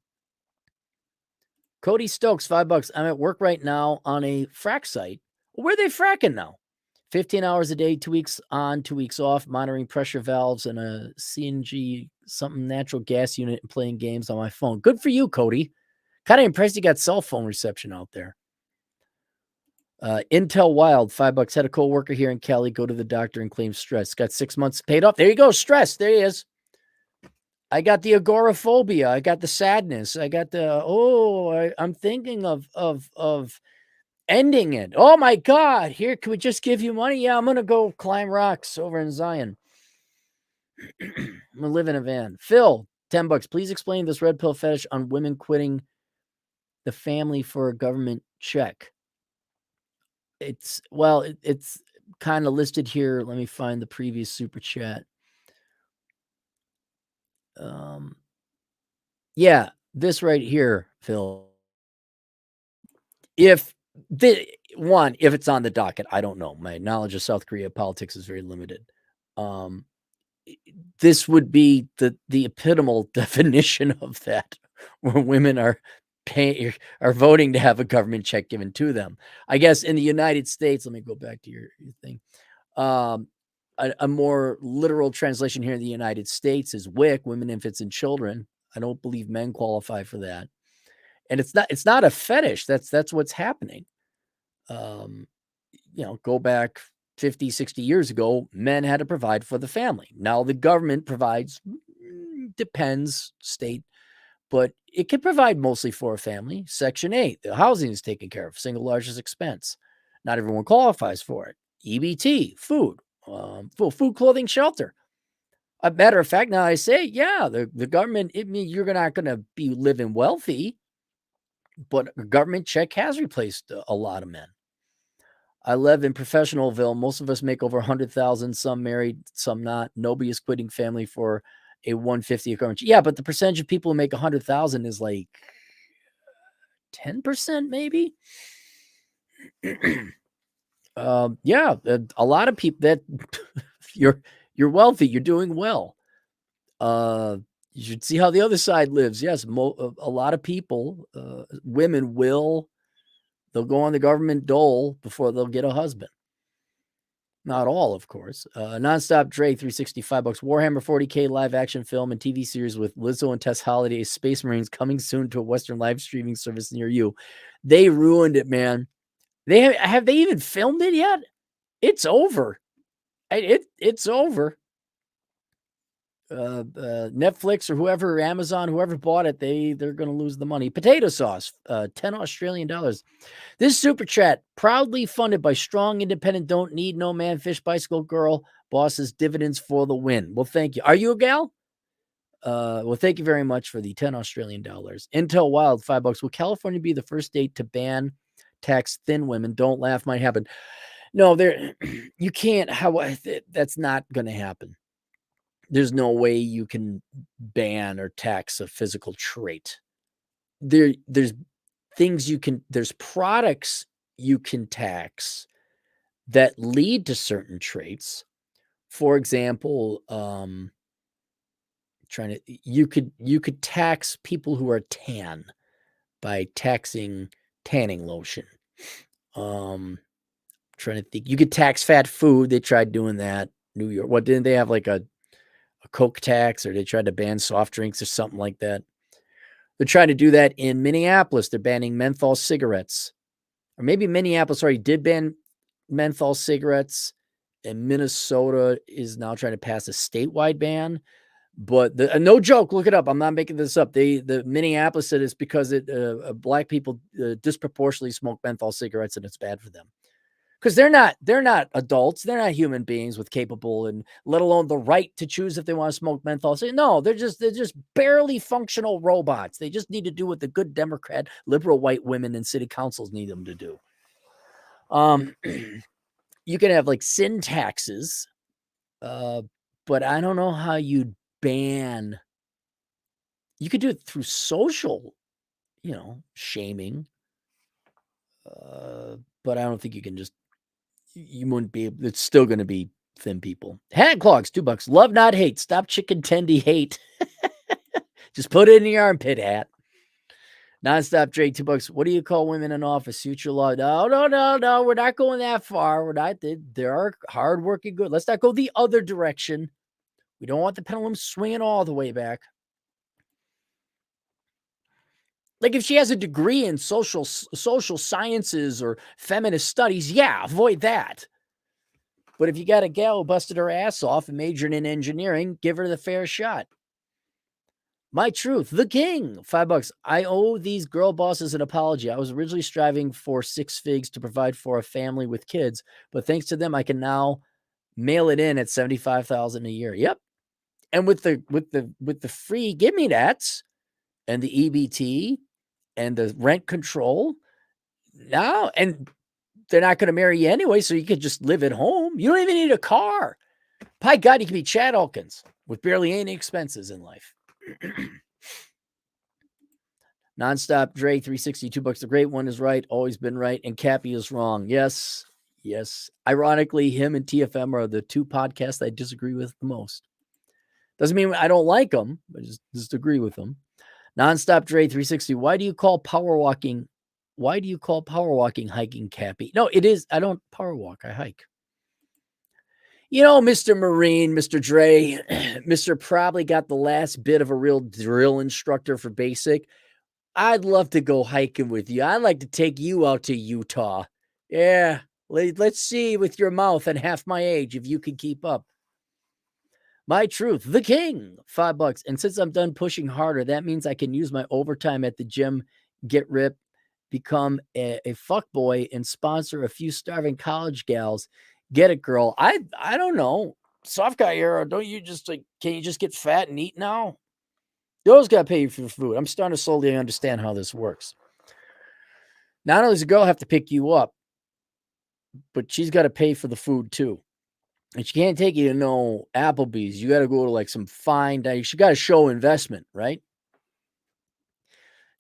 Cody Stokes, $5. I'm at work right now on a frack site. Where are they fracking now? 15 hours a day, 2 weeks on, 2 weeks off, monitoring pressure valves and a CNG, something natural gas unit, and playing games on my phone. Good for you, Cody. Kind of impressed you got cell phone reception out there. Intel Wild, $5. Had a coworker here in Cali go to the doctor and claim stress. Got 6 months paid off. There you go. Stress. There he is. I got the agoraphobia. I got the sadness. I got the, I'm thinking of ending it. Oh my God. Here, can we just give you money? Yeah, I'm going to go climb rocks over in Zion. I'm going to live in a van. Phil, $10. Please explain this red pill fetish on women quitting the family for a government check. It's kind of listed here. Let me find the previous super chat. Yeah, this right here, Phil. If it's on the docket, I don't know. My knowledge of South Korea politics is very limited. This would be the epitomal definition of that, where women are voting to have a government check given to them. I guess in the United States, let me go back to your thing. A more literal translation here in the United States is WIC, women, infants, and children. I don't believe men qualify for that. And it's not a fetish. That's what's happening. Go back 50, 60 years ago, men had to provide for the family. Now the government provides, depends state, but it can provide mostly for a family. Section 8, the housing is taken care of, single largest expense. Not everyone qualifies for it. EBT, food, food, clothing, shelter. A matter of fact, now I say, yeah, the government, you're not going to be living wealthy, but a government check has replaced a lot of men. I live in Professionalville. Most of us make over 100,000, some married, some not. Nobody is quitting family for a 150 government. Yeah, but the percentage of people who make 100,000 is like 10% maybe. Yeah, a lot of people that you're wealthy, you're doing well. You should see how the other side lives. Yes, a lot of people, women they'll go on the government dole before they'll get a husband. Not all, of course. Nonstop Dre, $365. Warhammer 40K live action film and TV series with Lizzo and Tess Holliday, Space Marines, coming soon to a Western live streaming service near you. They ruined it, man. Have they even filmed it yet? It's over. It's over. Netflix or whoever, Amazon, whoever bought it, they're going to lose the money. Potato sauce, 10 Australian dollars. This super chat, proudly funded by strong, independent, don't need no man, fish, bicycle girl, bosses, dividends for the win. Well, thank you. Are you a gal? Well, thank you very much for the 10 Australian dollars. Intel Wild, $5. Will California be the first state to ban tax thin women? Don't laugh, might happen. No, you can't. That's not going to happen. There's no way you can ban or tax a physical trait. There's things there's products you can tax that lead to certain traits. For example, you could tax people who are tan by taxing tanning lotion. Trying to think, you could tax fat food. They tried doing that. New York. What, didn't they have like a Coke tax, or they tried to ban soft drinks or something like that? They're trying to do that in Minneapolis. They're banning menthol cigarettes. Or maybe Minneapolis already did ban menthol cigarettes, and Minnesota is now trying to pass a statewide ban. But no joke, look it up. I'm not making this up. The Minneapolis said it's because black people disproportionately smoke menthol cigarettes, and it's bad for them. Because they're not adults. They're not human beings with capable and let alone the right to choose if they want to smoke menthol. No, they're just barely functional robots. They just need to do what the good Democrat, liberal white women in city councils need them to do. You can have like sin taxes, but I don't know how you'd ban. You could do it through social, shaming. But I don't think you can just. You wouldn't be able, it's still going to be thin people. Hat clogs, $2. Love, not hate. Stop chicken tendy hate. Just put it in the armpit hat. Nonstop Drake, $2. What do you call women in office? Future law? No. We're not going that far. We're not. There are hardworking good. Let's not go the other direction. We don't want the pendulum swinging all the way back. Like if she has a degree in social sciences or feminist studies, yeah, avoid that. But if you got a gal who busted her ass off and majored in engineering, give her the fair shot. My Truth, the king, $5. I owe these girl bosses an apology. I was originally striving for 6 figs to provide for a family with kids, but thanks to them, I can now mail it in at $75,000 a year. Yep. And with the free give me that's and the EBT and the rent control, now and they're not going to marry you anyway, so you could just live at home. You don't even need a car. By God, you can be Chad Elkins with barely any expenses in life. Nonstop Dre 360, $2. The great one is right, always been right, and Cappy is wrong. Yes. Ironically, him and TFM are the 2 podcasts I disagree with the most. Doesn't mean I don't like them, but just agree with them. Nonstop Dre 360. Why do you call power walking hiking, Cappy? No, it is. I don't power walk. I hike. Mr. Marine, Mr. Dre, Mr. probably got the last bit of a real drill instructor for basic. I'd love to go hiking with you. I'd like to take you out to Utah. Yeah, let's see with your mouth and half my age if you can keep up. My Truth, the king, $5. And since I'm done pushing harder, that means I can use my overtime at the gym, get ripped, become a fuckboy, and sponsor a few starving college gals. Get it, girl. I don't know. Soft guy era, don't you just can you just get fat and eat now? Those got to pay you for food. I'm starting to slowly understand how this works. Not only does a girl have to pick you up, but she's got to pay for the food too. And she can't take you to Applebee's. You got to go to some fine dining. She got to show investment, right?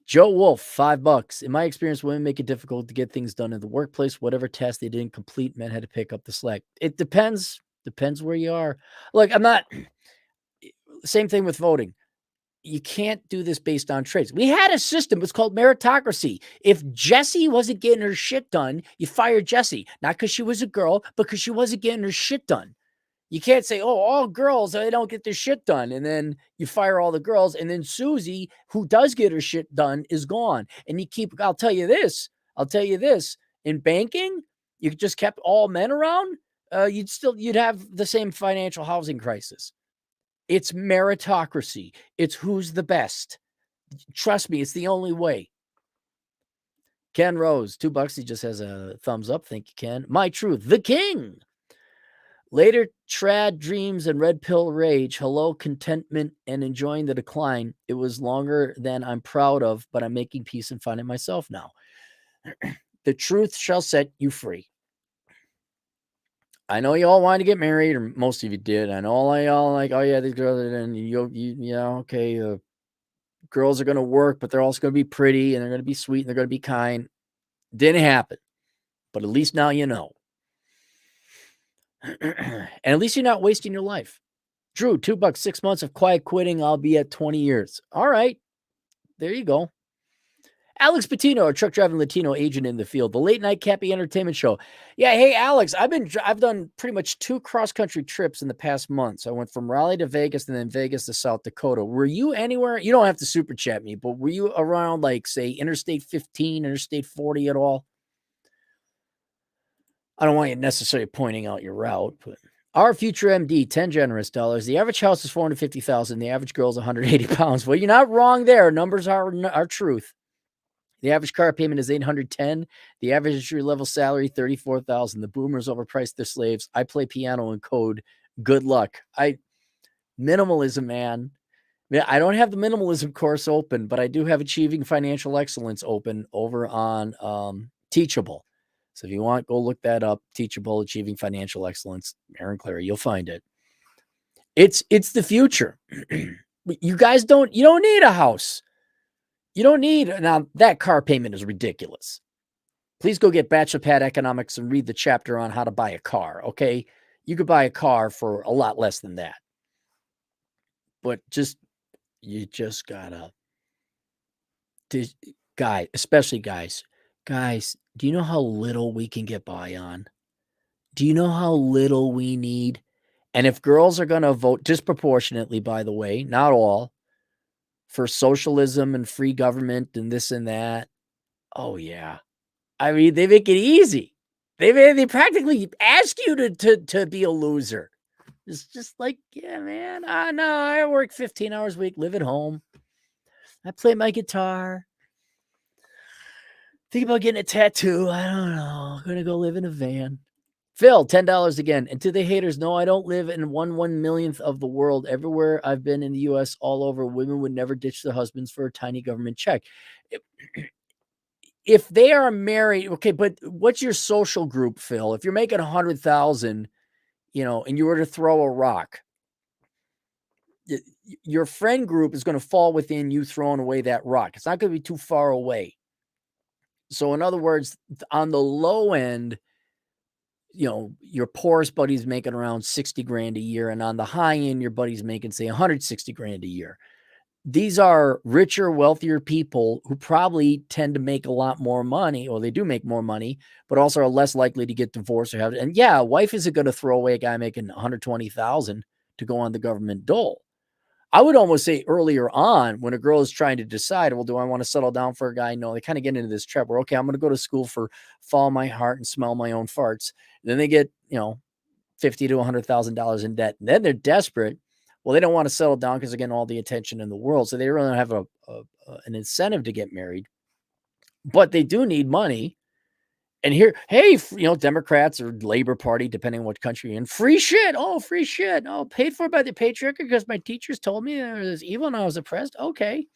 Joe Wolf, $5. In my experience, women make it difficult to get things done in the workplace. Whatever task they didn't complete, men had to pick up the slack. It depends. Depends where you are. Look, I'm not. Same thing with voting. You can't do this based on traits. We had a system. It's called meritocracy. If Jessie wasn't getting her shit done, you fire Jessie. Not because she was a girl, but because she wasn't getting her shit done. You can't say, oh, all girls, they don't get their shit done. And then you fire all the girls. And then Susie, who does get her shit done, is gone. And I'll tell you this. In banking, you just kept all men around, you'd have the same financial housing crisis. It's meritocracy. It's who's the best. Trust me, it's the only way. Ken Rose, $2. He just has a thumbs up. Thank you, Ken. My Truth, the king. Later, trad dreams and red pill rage. Hello, contentment and enjoying the decline. It was longer than I'm proud of, but I'm making peace and finding myself now. The truth shall set you free. I know you all wanted to get married, or most of you did. I know y'all like, oh yeah, these girls, and okay. Girls are going to work, but they're also going to be pretty, and they're going to be sweet, and they're going to be kind. Didn't happen, but at least now you know. And at least you're not wasting your life. Drew, $2, 6 months of quiet quitting. I'll be at 20 years. All right. There you go. Alex Patino, a truck driving Latino agent in the field. The Late Night Cappy Entertainment Show. Yeah. Hey, Alex, I've done pretty much 2 cross-country trips in the past month. So I went from Raleigh to Vegas and then Vegas to South Dakota. Were you anywhere? You don't have to super chat me, but were you around say Interstate 15, Interstate 40 at all? I don't want you necessarily pointing out your route, but our future MD, 10 generous dollars. The average house is $450,000. The average girl is 180 pounds. Well, you're not wrong there. Numbers are truth. The average car payment is $810. The average entry level salary, $34,000. The boomers overpriced their slaves. I play piano and code. Good luck. Minimalism, man. I don't have the minimalism course open, but I do have Achieving Financial Excellence open over on Teachable. So if you want, go look that up. Teachable, Achieving Financial Excellence, Aaron Clary, you'll find it. It's the future. You guys don't need a house. You don't need, now that car payment is ridiculous. Please go get Bachelor Pad Economics and read the chapter on how to buy a car. Okay. You could buy a car for a lot less than that. But you just gotta, especially guys, do you know how little we can get by on? Do you know how little we need? And if girls are going to vote disproportionately, by the way, not all, for socialism and free government and this and that, oh yeah. I mean, they make it easy. They practically ask you to be a loser. It's just like, yeah, man. No, I work 15 hours a week, live at home. I play my guitar. Think about getting a tattoo. I don't know. I'm gonna go live in a van. Phil, $10 again. And to the haters, no, I don't live in 1/1 millionth of the world. Everywhere I've been in the US, all over, women would never ditch their husbands for a tiny government check. If they are married, okay, but what's your social group, Phil? If you're making 100,000, and you were to throw a rock, your friend group is going to fall within you throwing away that rock. It's not going to be too far away. So in other words, on the low end, your poorest buddy's making around 60 grand a year. And on the high end, your buddy's making, say, 160 grand a year. These are richer, wealthier people who probably tend to make a lot more money, or they do make more money, but also are less likely to get divorced or have. And yeah, a wife isn't going to throw away a guy making 120,000 to go on the government dole. I would almost say earlier on, when a girl is trying to decide, well, do I want to settle down for a guy? No, they kind of get into this trap where, okay, I'm going to go to school for follow my heart and smell my own farts. And then they get, $50,000 to $100,000 in debt. And then they're desperate. Well, they don't want to settle down because they're getting all the attention in the world. So they really don't have an incentive to get married. But they do need money. And here, hey, Democrats or Labor Party, depending on what country you're in, free shit. Oh, free shit. Oh, paid for by the patriarchy because my teachers told me there was evil and I was oppressed. Okay.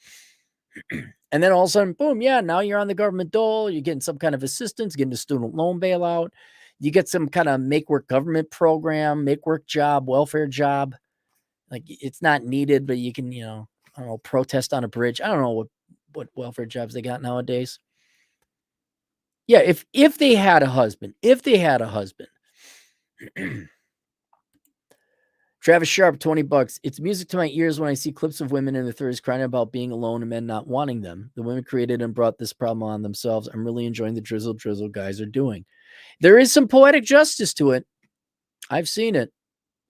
And then all of a sudden, boom, yeah, now you're on the government dole. You're getting some kind of assistance, getting a student loan bailout. You get some kind of make work government program, make work job, welfare job. Like it's not needed, but you can, I don't know, protest on a bridge. I don't know what welfare jobs they got nowadays. Yeah, if they had a husband, Travis Sharp, $20. It's music to my ears when I see clips of women in their 30s crying about being alone and men not wanting them. The women created and brought this problem on themselves. I'm really enjoying the drizzle guys are doing. There is some poetic justice to it. I've seen it.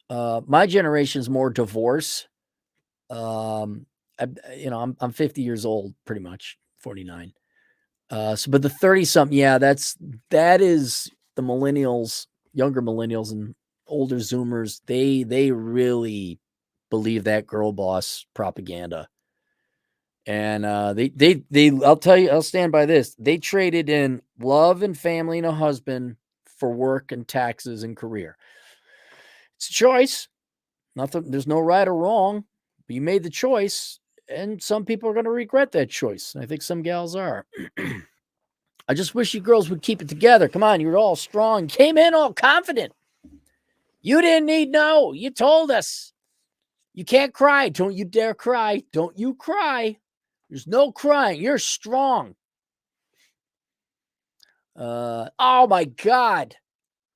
My generation's more divorce. I'm 50 years old, pretty much 49. But the 30 something, yeah, that is the millennials, younger millennials and older Zoomers. They really believe that girl boss propaganda. And they I'll tell you, I'll stand by this. They traded in love and family and a husband for work and taxes and career. It's a choice. There's no right or wrong, but you made the choice, and some people are going to regret that choice. I think some gals are. I just wish you girls would keep it together. Come on, you're all strong. Came in all confident. You didn't need no. You told us. You can't cry. Don't you dare cry. Don't you cry. There's no crying. You're strong. Oh my God.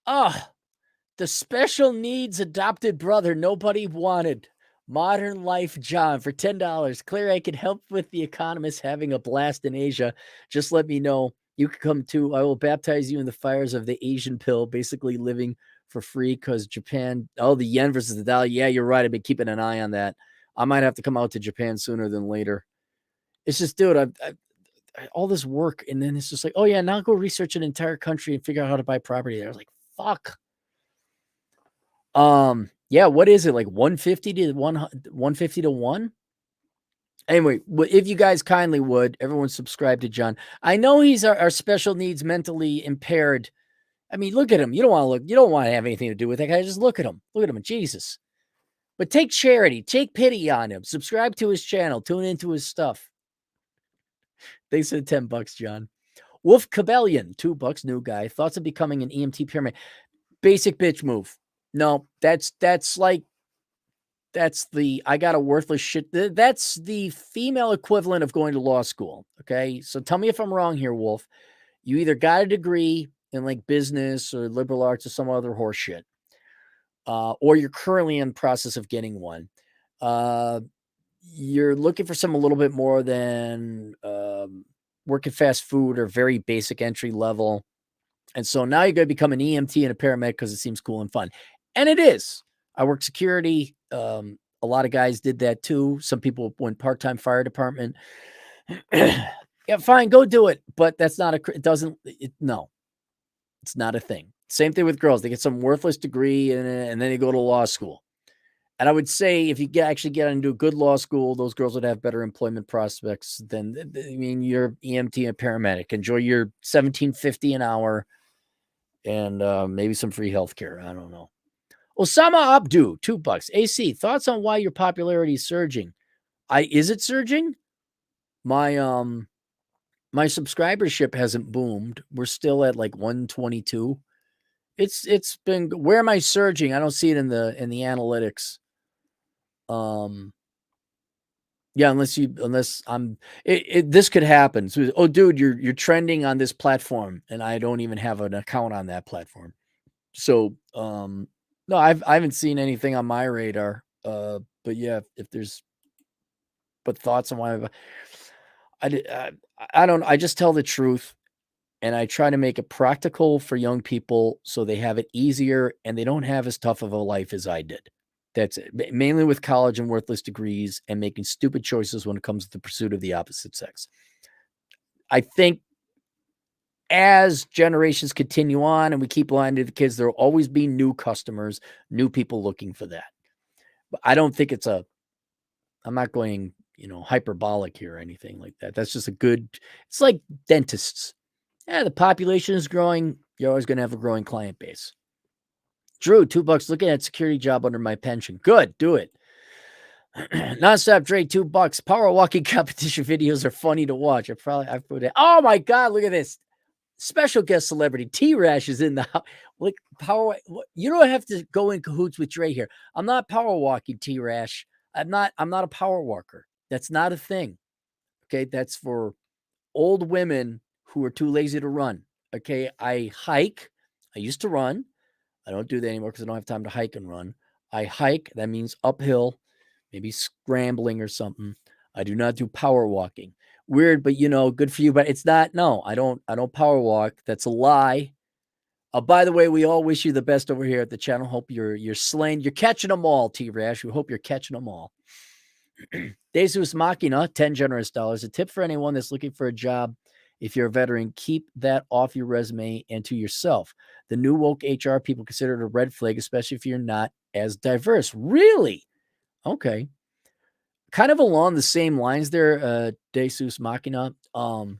The special needs adopted brother nobody wanted. Modern Life John for $10. Claire, I can help with the economists having a blast in Asia. Just let me know. You can come too. I will baptize you in the fires of the Asian pill, basically living for free because Japan, the yen versus the dollar. Yeah, you're right. I've been keeping an eye on that. I might have to come out to Japan sooner than later. It's just, dude, I all this work. And then it's just like, oh yeah, now go research an entire country and figure out how to buy property there. I was like, fuck. Yeah, what is it? Like 150 to 150 to 1? Anyway, if you guys kindly would, everyone subscribe to John. I know he's our special needs mentally impaired. I mean, look at him. You don't want to have anything to do with that guy. Just look at him. Look at him. Jesus. But take charity, take pity on him. Subscribe to his channel, tune into his stuff. Thanks for the $10, John. Wolf Cabellion, $2, new guy. Thoughts of becoming an EMT paramedic. Basic bitch move. No, that's the I got a worthless shit. That's the female equivalent of going to law school. Okay. So tell me if I'm wrong here, Wolf. You either got a degree in like business or liberal arts or some other horse shit, or you're currently in the process of getting one. You're looking for some a little bit more than work at fast food or very basic entry level. And so now you're going to become an EMT and a paramedic because it seems cool and fun. And it is. I worked security. A lot of guys did that too. Some people went part-time fire department. Yeah, fine, go do it. But that's not no, it's not a thing. Same thing with girls. They get some worthless degree and then they go to law school. And I would say if you actually get into a good law school, those girls would have better employment prospects than, I mean, you're EMT and paramedic. Enjoy your $17.50 an hour and maybe some free healthcare. I don't know. Osama Abdu, $2. AC, thoughts on why your popularity is surging? Is it surging? My subscribership hasn't boomed. We're still at like 122. It's been, where am I surging? I don't see it in the analytics. Yeah, unless I'm this could happen. So, oh dude, you're trending on this platform and I don't even have an account on that platform. So, no, I haven't seen anything on my radar. But yeah, if there's thoughts on why I don't, I just tell the truth and I try to make it practical for young people so they have it easier and they don't have as tough of a life as I did. That's it. Mainly with college and worthless degrees and making stupid choices when it comes to the pursuit of the opposite sex. I think as generations continue on and we keep lying to the kids, there will always be new customers, new people looking for that. But I don't think I'm not going, hyperbolic here or anything like that. That's just it's like dentists. Yeah, the population is growing. You're always going to have a growing client base. Drew, $2 looking at security job under my pension. Good, do it. Nonstop Dre, $2. Power walking competition videos are funny to watch. I put it. Oh my God, look at this. Special guest celebrity T-Rash is in the house. Look, you don't have to go in cahoots with Dre here. I'm not power walking, T-Rash. I'm not a power walker. That's not a thing. Okay, that's for old women who are too lazy to run. Okay, I hike. I used to run. I don't do that anymore because I don't have time to hike and run. I hike. That means uphill, maybe scrambling or something. I do not do power walking. Weird, but good for you. But it's not. No, I don't power walk. That's a lie. By the way, we all wish you the best over here at the channel. Hope you're slaying. You're catching them all, T-Rash. We hope you're catching them all. Deus Machina, 10 generous dollars. A tip for anyone that's looking for a job. If you're a veteran, keep that off your resume and to yourself. The new woke HR people consider it a red flag, especially if you're not as diverse. Really? Okay. Kind of along the same lines there, Deus Machina. What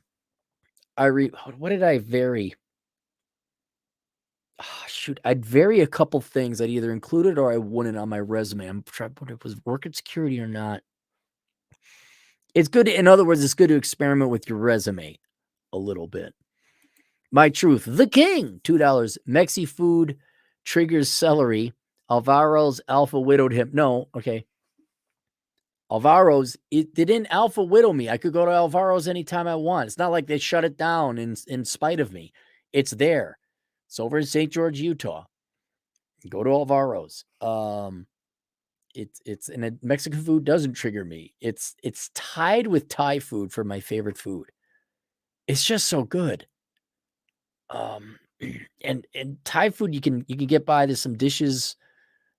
did I vary? Oh, shoot, I'd vary a couple things. I'd either include it or I wouldn't on my resume. I'm trying to put it was working security or not. It's good. In other words, it's good to experiment with your resume a little bit. My Truth, the King, $2. Mexi Food triggers celery. Alvaro's Alpha widowed him. No, okay. Alvaro's, they didn't Alpha widow me. I could go to Alvaro's anytime I want. It's not like they shut it down in spite of me. It's there. It's over in St. George, Utah. Go to Alvaro's. It's and Mexican food doesn't trigger me. It's tied with Thai food for my favorite food. It's just so good. And Thai food you can get by. There's some dishes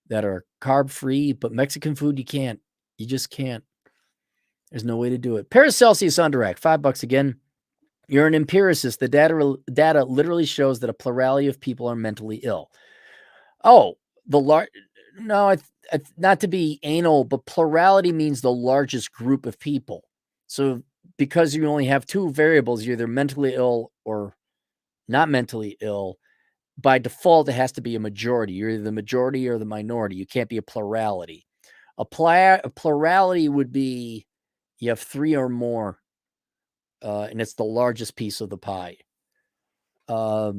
that are carb free, but Mexican food you can't. You just can't. There's no way to do it. Paracelsus on direct, $5 again. You're an empiricist. The data literally shows that a plurality of people are mentally ill. Oh, no, not to be anal, but plurality means the largest group of people. So because you only have two variables, you're either mentally ill or not mentally ill. By default, it has to be a majority. You're either the majority or the minority. You can't be a plurality. A plurality would be you have three or more, and it's the largest piece of the pie. I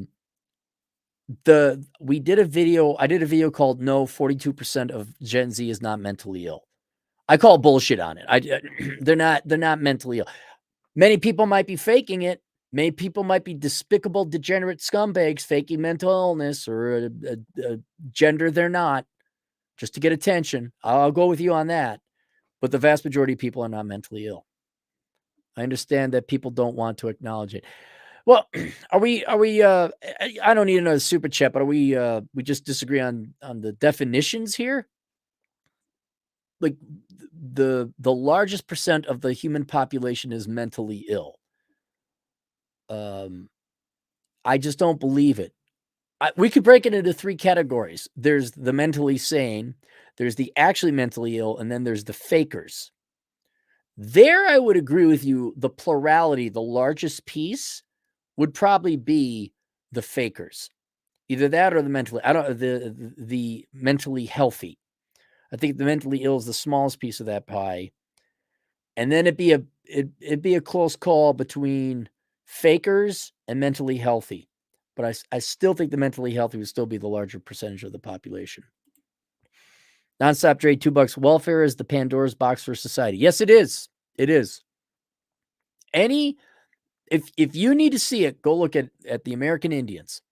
did a video called "No, 42% of Gen Z is not mentally ill." I call bullshit on it. They're not mentally ill. Many people might be faking it. Many people might be despicable, degenerate scumbags faking mental illness or a gender they're not, just to get attention. I'll go with you on that. But the vast majority of people are not mentally ill. I understand that people don't want to acknowledge it. Well, are we I don't need another super chat, but are we just disagree on the definitions here? Like the largest percent of the human population is mentally ill. Um I just don't believe it. We could break it into 3 categories. There's the mentally sane, there's the actually mentally ill, and then there's the fakers. There, I would agree with you. The plurality, the largest piece would probably be the fakers. Either that or the mentally, I don't, the mentally healthy. I think the mentally ill is the smallest piece of that pie. And then it'd be a close call between fakers and mentally healthy. But I still think the mentally healthy would still be the larger percentage of the population. Nonstop trade, $2. Welfare is the Pandora's box for society. Yes, it is. It is. If you need to see it, go look at the American Indians.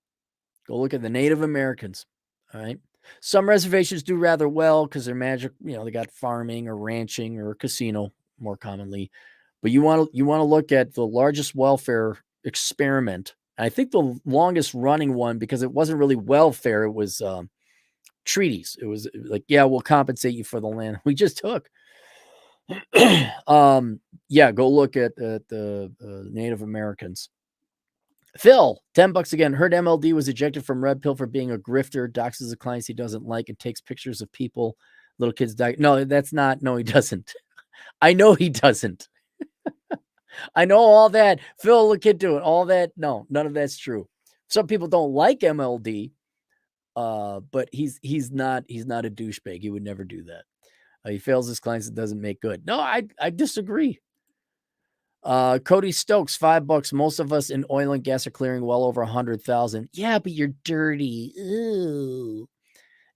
Go look at the Native Americans. All right. Some reservations do rather well because they're magic, they got farming or ranching or casino more commonly. But you want to look at the largest welfare experiment. I think the longest running one, because it wasn't really welfare, it was treaties. It was like, yeah, we'll compensate you for the land we just took. Yeah, go look at the Native Americans. Phil, $10 again. Heard MLD was ejected from Red Pill for being a grifter, doxes the clients he doesn't like, and takes pictures of people, little kids die. No, that's not. No, he doesn't. I know he doesn't. I know all that. Phil, look into it. All that. No, none of that's true. Some people don't like MLD, but he's not a douchebag. He would never do that. He fails his clients. It doesn't make good. No, I disagree. Cody Stokes, $5. Most of us in oil and gas are clearing well over 100,000. Yeah, but you're dirty. Ooh.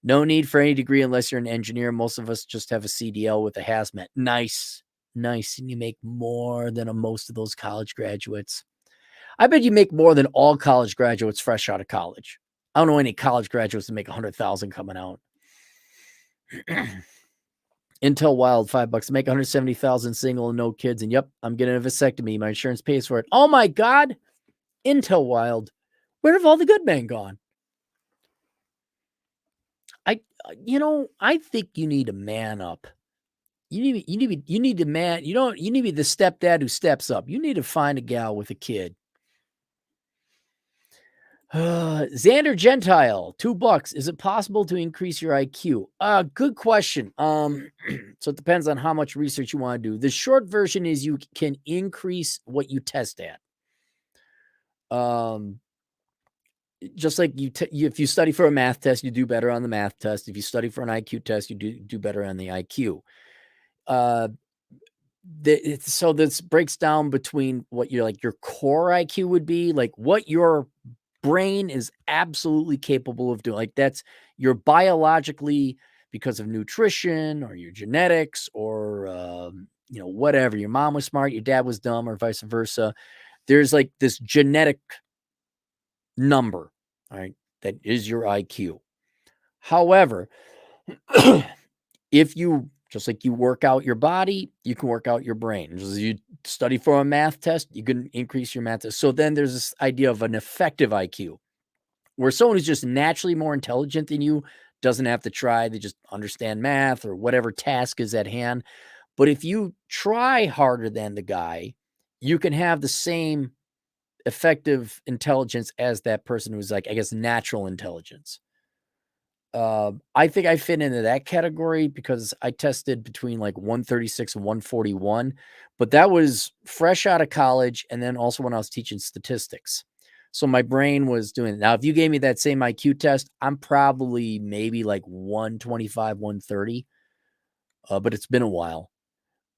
No need for any degree unless you're an engineer. Most of us just have a CDL with a hazmat. Nice. And you make more than most of those college graduates. I bet you make more than all college graduates fresh out of college. I don't know any college graduates that make 100,000 coming out. Intel Wild, $5. Make 170,000 single and no kids. And yep, I'm getting a vasectomy. My insurance pays for it. Oh my God. Intel Wild. Where have all the good men gone? I think you need to man up. You need to man. You need to be the stepdad who steps up. You need to find a gal with a kid. Xander Gentile, $2. Is it possible to increase your IQ? Good question. So it depends on how much research you want to do. The short version is you can increase what you test at. Just like if you study for a math test, you do better on the math test. If you study for an IQ test, you do better on the IQ. So this breaks down between what your core IQ would be, like what your brain is absolutely capable of doing. Like that's your biologically, because of nutrition or your genetics or whatever. Your mom was smart, your dad was dumb, or vice versa. There's like this genetic number, all right, that is your IQ. However, if you just like you work out your body, you can work out your brain. Just as you study for a math test, you can increase your math test. So then there's this idea of an effective IQ, where someone who's just naturally more intelligent than you doesn't have to try. They just understand math or whatever task is at hand. But if you try harder than the guy, you can have the same effective intelligence as that person who's like, I guess, natural intelligence. I think I fit into that category because I tested between like 136 and 141, but that was fresh out of college. And then also when I was teaching statistics. So my brain was doing it. Now, if you gave me that same IQ test, I'm probably maybe like 125, 130. But it's been a while.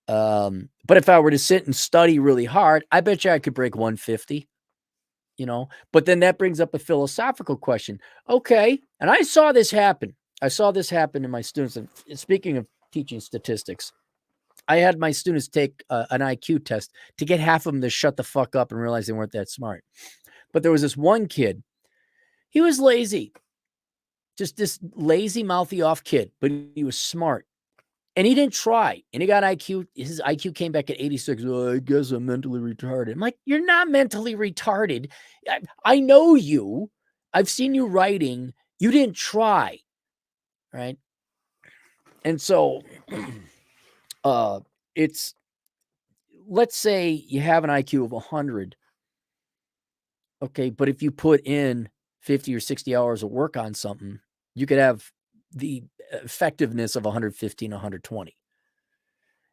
But if I were to sit and study really hard, I bet you I could break 150. But then that brings up a philosophical question. Okay. And I saw this happen. In my students. And speaking of teaching statistics, I had my students take an IQ test to get half of them to shut the fuck up and realize they weren't that smart. But there was this one kid. He was lazy. Just this lazy, mouthy off kid, but he was smart. And he didn't try. And he got IQ. His IQ came back at 86. "Oh, I guess I'm mentally retarded." I'm like, you're not mentally retarded. I know you. I've seen you writing. You didn't try. Right. And so it's, let's say you have an IQ of 100. Okay. But if you put in 50 or 60 hours of work on something, you could have the effectiveness of 115, 120.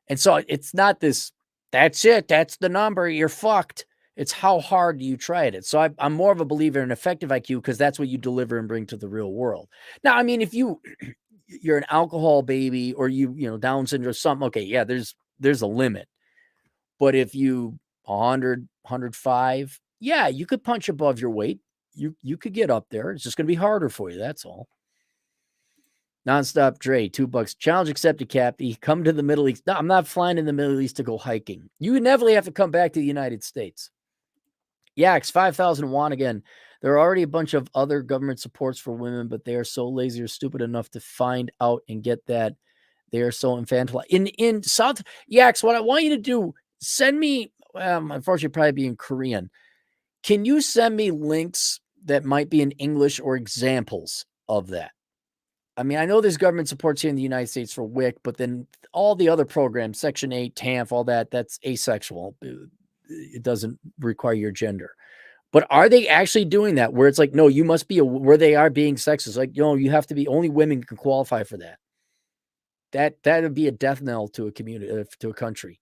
And so it's not this, that's it, that's the number, you're fucked. It's how hard you tried it. So I'm more of a believer in effective IQ because that's what you deliver and bring to the real world. Now, I mean, if you're an alcohol baby or you know, Down syndrome, something, okay, yeah, there's a limit. But if you 100, 105, yeah, you could punch above your weight. You could get up there. It's just going to be harder for you. That's all. Nonstop Dre, $2. Challenge accepted, Cappy. Come to the Middle East. No, I'm not flying in the Middle East to go hiking. You inevitably have to come back to the United States. Yaks, 5,000 won again. There are already a bunch of other government supports for women, but they are so lazy or stupid enough to find out and get that. They are so infantile. In South Yaks, what I want you to do, send me, unfortunately, probably be in Korean. Can you send me links that might be in English or examples of that? I mean, I know there's government supports here in the United States for WIC, but then all the other programs, Section 8, TANF, all that, that's asexual. It doesn't require your gender. But are they actually doing that where it's like, no, you must be where they are being sexist? Like, you know, you have to be, only women can qualify for that. That would be a death knell to a community, to a country.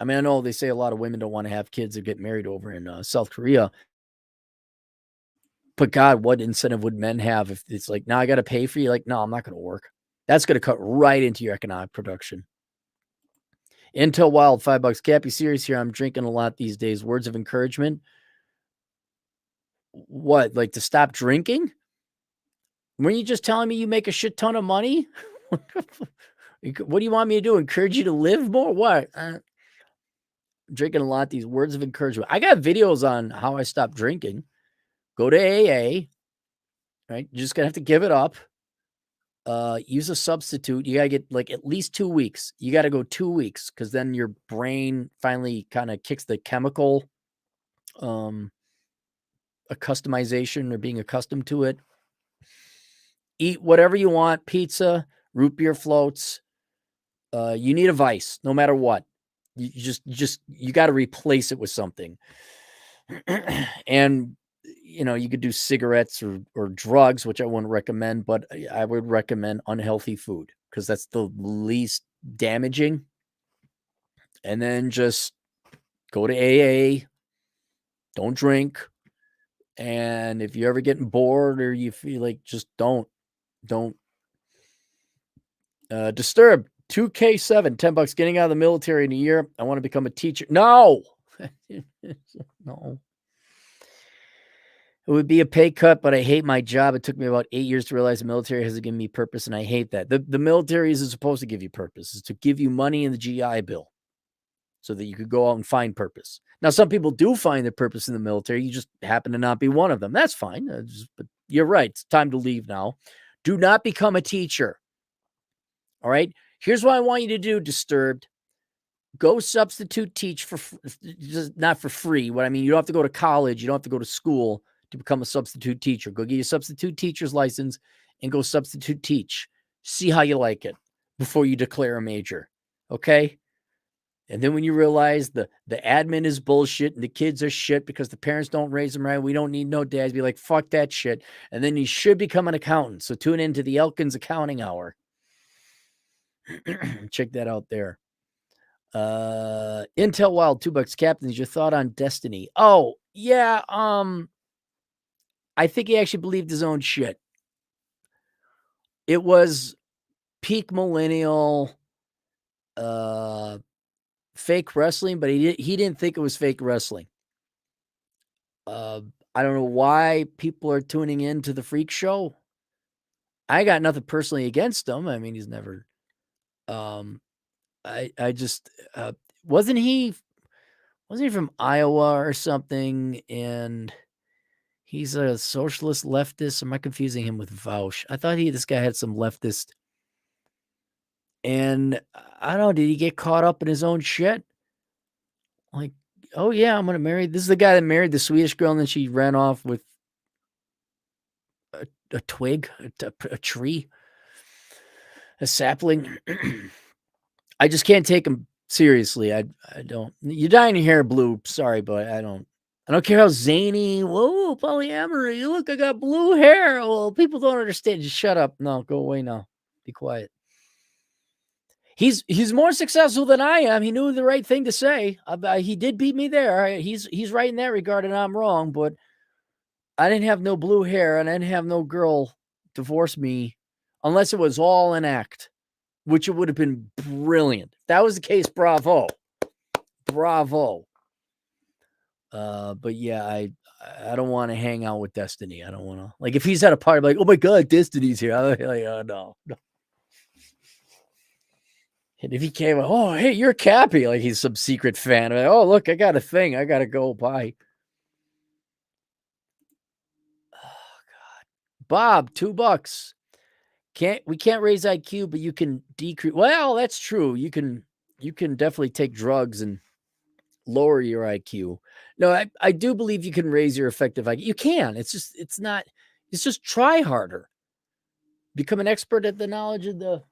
I mean, I know they say a lot of women don't want to have kids or get married over in South Korea. But God, what incentive would men have if it's like, now I got to pay for you? Like, no, I'm not going to work. That's going to cut right into your economic production. Intel Wild, $5. Cappy, serious here. I'm drinking a lot these days. Words of encouragement. What, like to stop drinking? Were you just telling me you make a shit ton of money? What do you want me to do? Encourage you to live more? What? Drinking a lot. These words of encouragement. I got videos on how I stopped drinking. Go to AA. Right? You're just gonna have to give it up. Use a substitute. You gotta get like at least 2 weeks. You gotta go 2 weeks because then your brain finally kind of kicks the chemical a customization or being accustomed to it. Eat whatever you want, pizza, root beer floats. You need a vice no matter what. You got to replace it with something. And you know, you could do cigarettes or drugs, which I wouldn't recommend, but I would recommend unhealthy food because that's the least damaging. And then just go to AA, don't drink. And if you're ever getting bored or you feel like, just don't. Disturb 2K7, $10, getting out of the military in a year. I want to become a teacher. No. No. It would be a pay cut, but I hate my job. It took me about 8 years to realize the military hasn't given me purpose, and I hate that. The military isn't supposed to give you purpose. It's to give you money in the GI Bill so that you could go out and find purpose. Now, some people do find their purpose in the military. You just happen to not be one of them. That's fine. But you're right. It's time to leave now. Do not become a teacher. All right? Here's what I want you to do, Disturbed. Go substitute teach for just not for free. What I mean, you don't have to go to college. You don't have to go to school to become a substitute teacher. Go get your substitute teacher's license and go substitute teach. See how you like it before you declare a major. Okay? And then when you realize the admin is bullshit and the kids are shit because the parents don't raise them right, we don't need no dads, be like, fuck that shit. And then you should become an accountant. So tune into the Elkins Accounting Hour. Check that out there. Intel Wild, $2. Captains, your thought on Destiny? Oh, yeah. I think he actually believed his own shit. It was peak millennial fake wrestling, but he didn't think it was fake wrestling. I don't know why people are tuning in to the Freak Show. I got nothing personally against him. I mean, he's never I just wasn't he from Iowa or something, and he's a socialist leftist. Am I confusing him with Vaush? I thought this guy had some leftist And I don't know, did he get caught up in his own shit? Like, oh yeah, I'm gonna marry. This is the guy that married the Swedish girl, and then she ran off with a twig, a tree, a sapling. I just can't take him seriously. I don't. You're dyeing your hair blue. Sorry, but I don't care how zany. Whoa, polyamory. Look, I got blue hair. Well, people don't understand. Just shut up. No, go away now. Be quiet. He's more successful than I am. He knew the right thing to say. He did beat me there. He's right in that regard, and I'm wrong. But I didn't have no blue hair, and I didn't have no girl divorce me unless it was all an act, which it would have been brilliant. If that was the case, bravo. Bravo. But yeah, I don't want to hang out with Destiny. I don't want to, like, if he's at a party, I'm like, oh my God, Destiny's here. I'm like, oh no. And if he came, oh, hey, you're Cappy, like he's some secret fan. Like, oh, look, I got a thing. I got to go buy. Oh, God. Bob, $2. We can't raise IQ, but you can decrease. Well, that's true. You can definitely take drugs and lower your IQ. No, I do believe you can raise your effective IQ. You can. It's just try harder. Become an expert at the knowledge of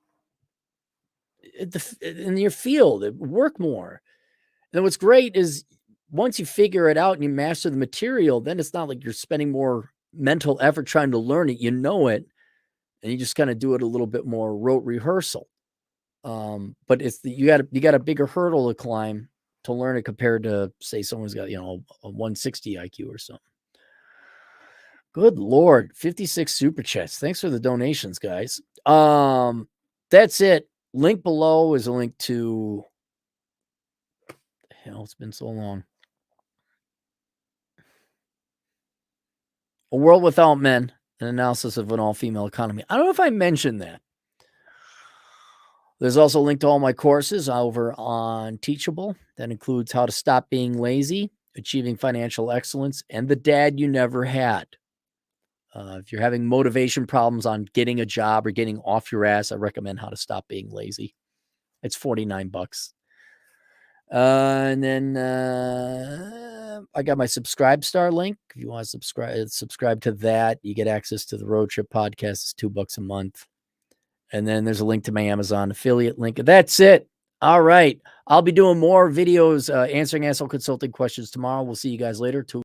in your field. Work more. And then what's great is once you figure it out and you master the material, then it's not like you're spending more mental effort trying to learn it. You know it, and you just kind of do it a little bit more rote rehearsal. But you got a bigger hurdle to climb to learn it compared to, say, someone's got, a 160 IQ or something. Good Lord, 56 super chats. Thanks for the donations, guys. That's it. Link below is a link to, hell, it's been so long. A World Without Men, an analysis of an all-female economy. I don't know if I mentioned that. There's also a link to all my courses over on Teachable. That includes how to stop being lazy, achieving financial excellence, and the dad you never had. If you're having motivation problems on getting a job or getting off your ass, I recommend How to Stop Being Lazy. It's $49. And then I got my Subscribestar link. If you want to subscribe to that, you get access to the Road Trip podcast. It's $2 a month. And then there's a link to my Amazon affiliate link. That's it. All right. I'll be doing more videos answering Asshole Consulting questions tomorrow. We'll see you guys later.